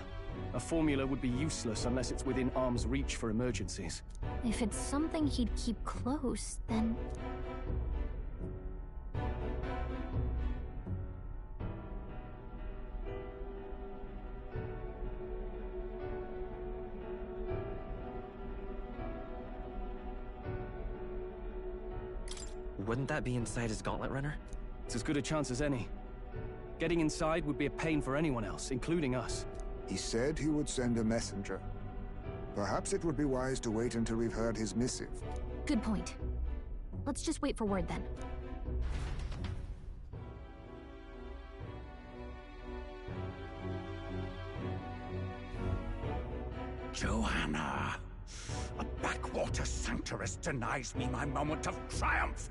a formula would be useless unless it's within arm's reach for emergencies. If it's something he'd keep close, then... Wouldn't that be inside his gauntlet runner? It's as good a chance as any. Getting inside would be a pain for anyone else, including us. He said he would send a messenger. Perhaps it would be wise to wait until we've heard his missive. Good point. Let's just wait for word, then. Joanna! A backwater sanctuarist denies me my moment of triumph!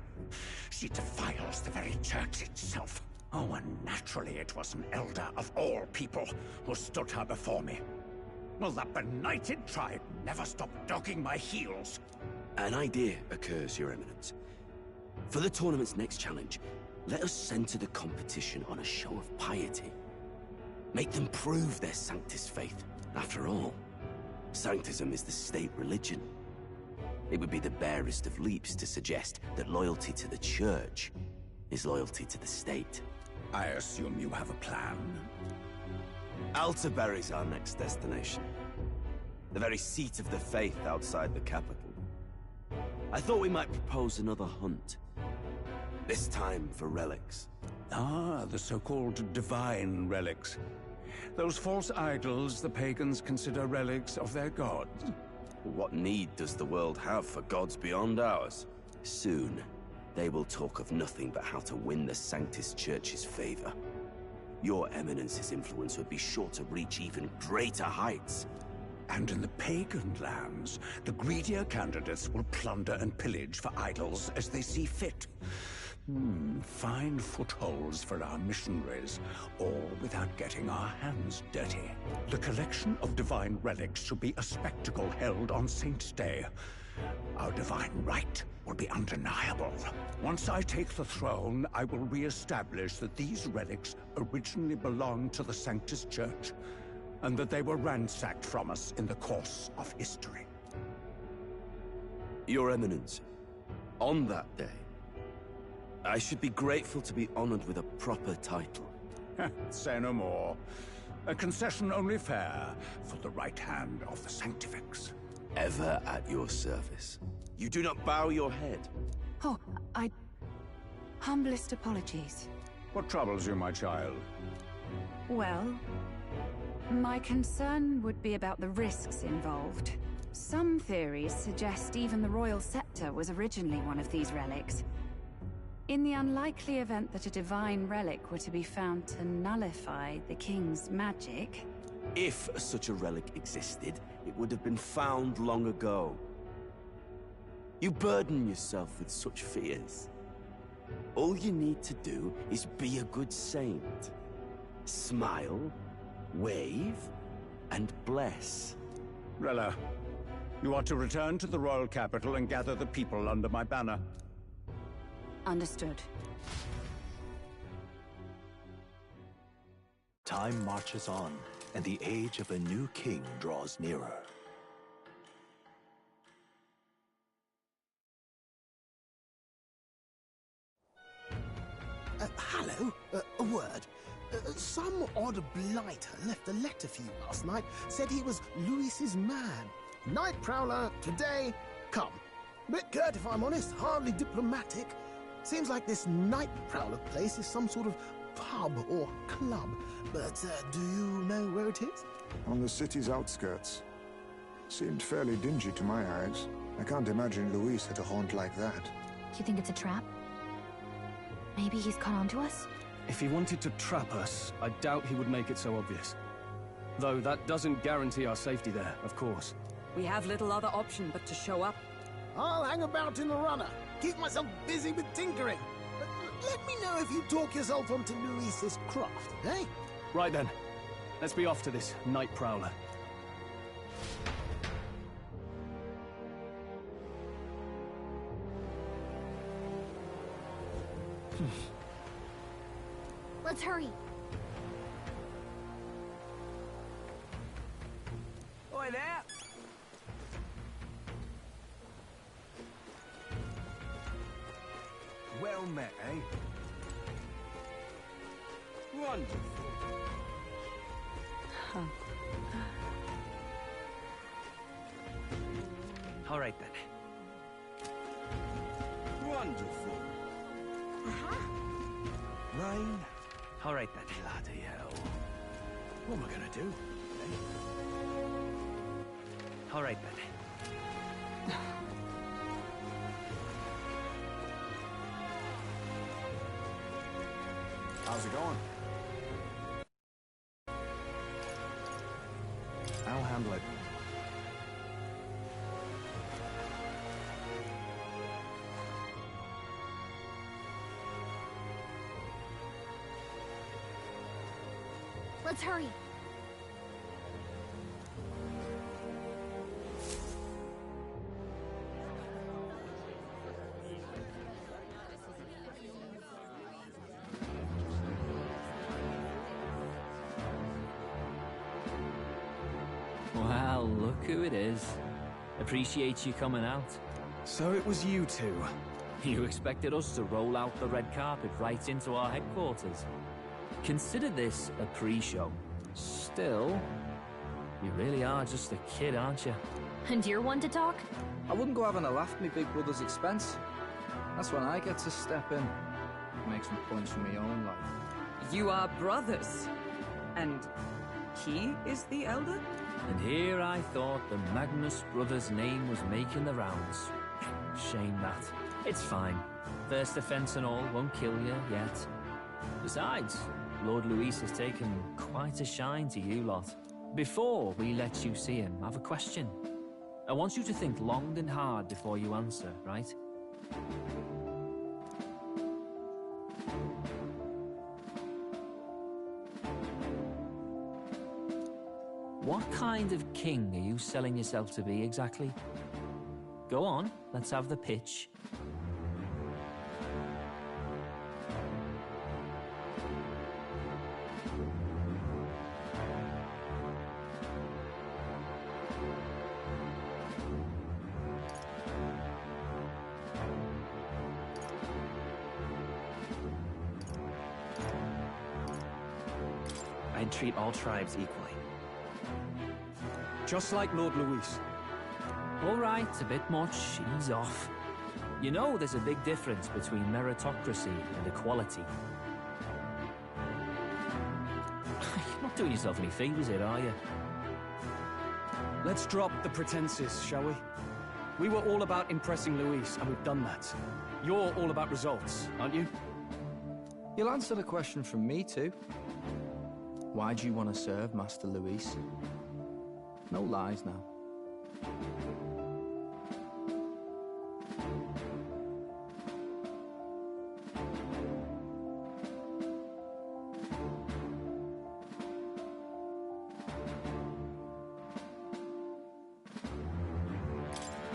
She defiles the very church itself. Oh, and naturally it was an elder of all people who stood her before me. Will that benighted tribe never stop dogging my heels? An idea occurs, Your Eminence. For the tournament's next challenge, let us center the competition on a show of piety. Make them prove their Sanctus faith. After all, Sanctism is the state religion. It would be the barest of leaps to suggest that loyalty to the Church is loyalty to the state. I assume you have a plan? Altaberry's our next destination. The very seat of the faith outside the capital. I thought we might propose another hunt. This time for relics. Ah, the so-called divine relics. Those false idols the pagans consider relics of their gods. What need does the world have for gods beyond ours? Soon, they will talk of nothing but how to win the Sanctus Church's favor. Your Eminence's influence would be sure to reach even greater heights. And in the pagan lands, the greedier candidates will plunder and pillage for idols as they see fit. Fine footholds for our missionaries, all without getting our hands dirty. The collection of divine relics should be a spectacle held on Saint's Day. Our divine right will be undeniable. Once I take the throne, I will re-establish that these relics originally belonged to the Sanctus Church, and that they were ransacked from us in the course of history. Your Eminence, on that day, I should be grateful to be honored with a proper title. Say no more. A concession only fair for the right hand of the Sanctifex. Ever at your service. You do not bow your head. Oh, humblest apologies. What troubles you, my child? Well, my concern would be about the risks involved. Some theories suggest even the royal scepter was originally one of these relics. In the unlikely event that a divine relic were to be found to nullify the king's magic... If such a relic existed, it would have been found long ago. You burden yourself with such fears. All you need to do is be a good saint. Smile, wave, and bless. Rella, you are to return to the royal capital and gather the people under my banner. Understood. Time marches on, and the age of a new king draws nearer. Hello? A word. Some odd blighter left a letter for you last night. Said he was Luis's man. Night Prowler, today, come. Bit curt if I'm honest, hardly diplomatic. Seems like this Night Prowler place is some sort of pub or club. But do you know where it is? On the city's outskirts. Seemed fairly dingy to my eyes. I can't imagine Luis at a haunt like that. Do you think it's a trap? Maybe he's caught on to us? If he wanted to trap us, I doubt he would make it so obvious. Though that doesn't guarantee our safety there, of course. We have little other option but to show up. I'll hang about in the runner. Keep myself busy with tinkering. Let me know if you talk yourself onto Luis's craft, eh? Right then. Let's be off to this Night Prowler. Let's hurry. Oi there! Well met, eh? Wonderful. All right then. Wonderful. Rain? All right then. Bloody hell. What am I gonna do? All right then. How's it going? I'll handle it. Let's hurry. Well, look who it is. Appreciate you coming out. So it was you two. You expected us to roll out the red carpet right into our headquarters. Consider this a pre-show. Still, you really are just a kid, aren't you? And you're one to talk? I wouldn't go having a laugh at me big brother's expense. That's when I get to step in. Make some points for my own life. You are brothers. And he is the elder? And here I thought the Magnus brothers' name was making the rounds. Shame that. It's fine. First offense and all won't kill you yet. Besides, Lord Luis has taken quite a shine to you lot. Before we let you see him, I have a question. I want you to think long and hard before you answer, right? What kind of king are you selling yourself to be exactly? Go on, let's have the pitch. I'd treat all tribes equally. Just like Lord Luis. All right, a bit much. Ease off. You know there's a big difference between meritocracy and equality. You're not doing yourself any favors here, are you? Let's drop the pretenses, shall we? We were all about impressing Luis, and we've done that. You're all about results, aren't you? You'll answer the question from me too. Why do you want to serve Master Luis? No lies now.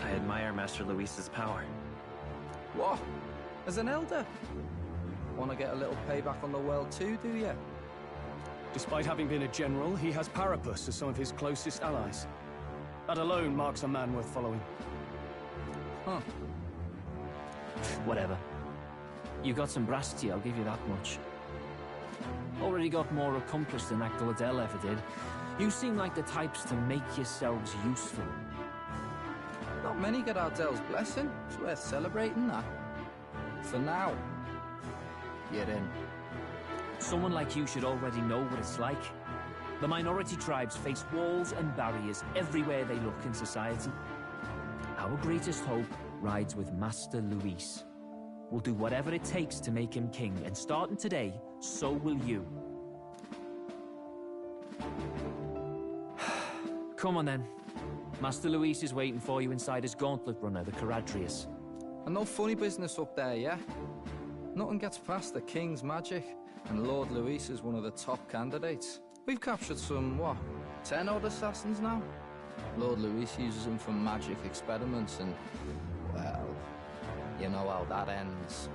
I admire Master Luis's power. What? As an elder? Want to get a little payback on the world too, do you? Despite having been a general, he has Parapus as some of his closest allies. That alone marks a man worth following. Huh. Whatever. You got some brasty, I'll give you that much. Already got more accomplished than that Gladell ever did. You seem like the types to make yourselves useful. Not many get Ardel's blessing. It's worth celebrating that. For now, you're in. Someone like you should already know what it's like. The minority tribes face walls and barriers everywhere they look in society. Our greatest hope rides with Master Luis. We'll do whatever it takes to make him king, and starting today, so will you. Come on then. Master Luis is waiting for you inside his gauntlet runner, the Caradrius. And no funny business up there, yeah? Nothing gets past the king's magic, and Lord Luis is one of the top candidates. We've captured some, what, 10 odd assassins now? Lord Luis uses them for magic experiments and, well, you know how that ends.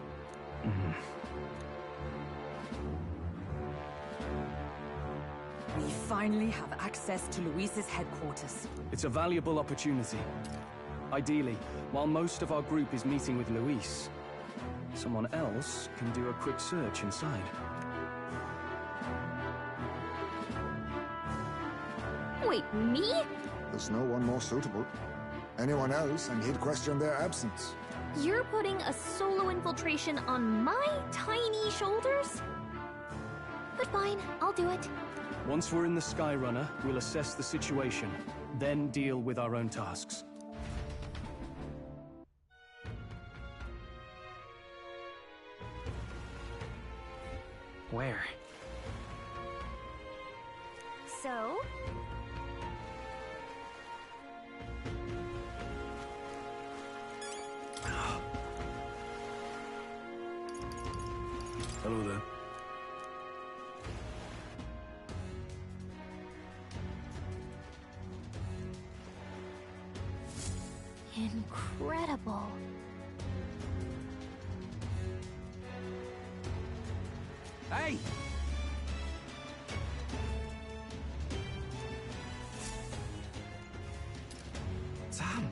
We finally have access to Luis's headquarters. It's a valuable opportunity. Ideally, while most of our group is meeting with Luis, someone else can do a quick search inside. Wait, me? There's no one more suitable. Anyone else, and he'd question their absence. You're putting a solo infiltration on my tiny shoulders? But fine, I'll do it. Once we're in the Skyrunner, we'll assess the situation, then deal with our own tasks. Where? So? Hello there. Incredible. Hey! Sam!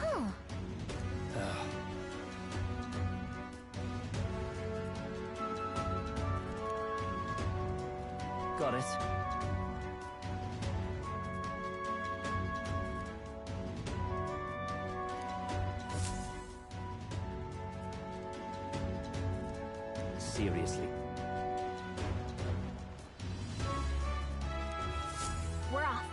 Huh. Got it. Seriously. We're off.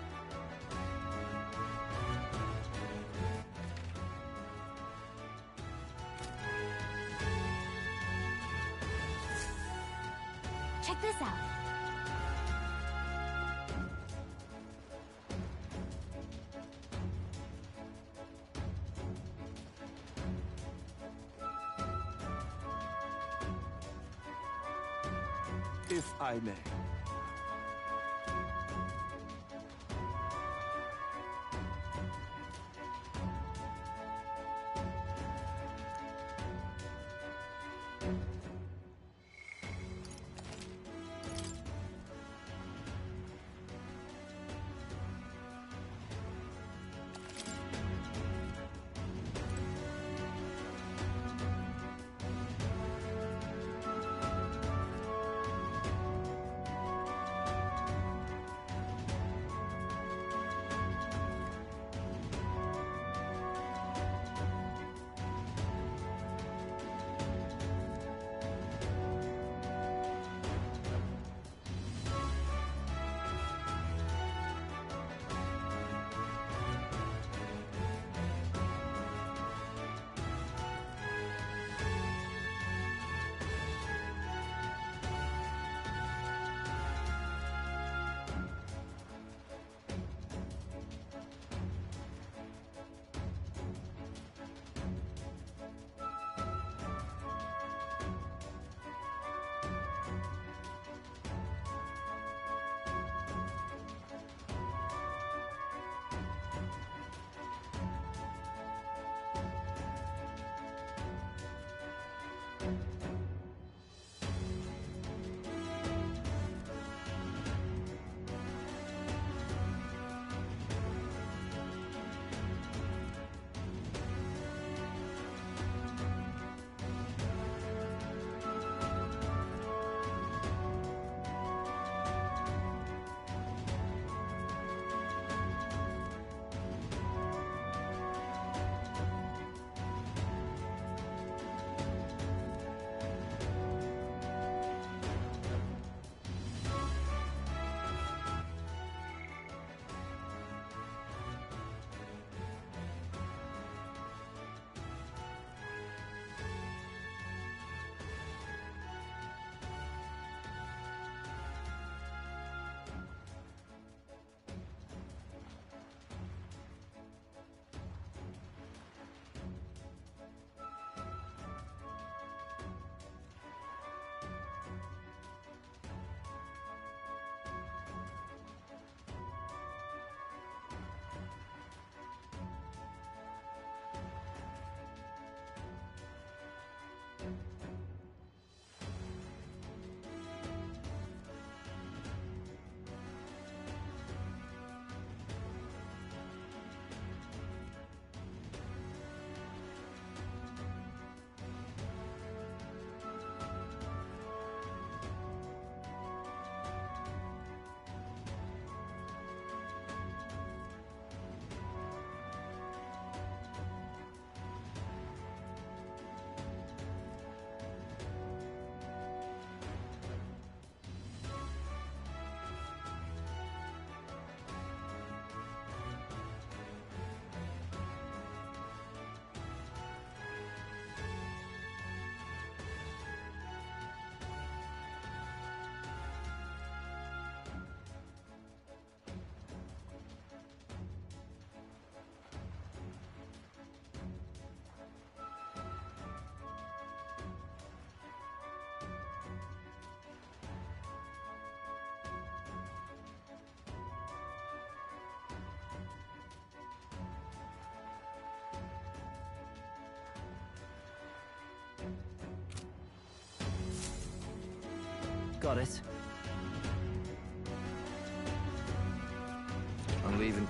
Check this out. If I may. Got it. I'm leaving.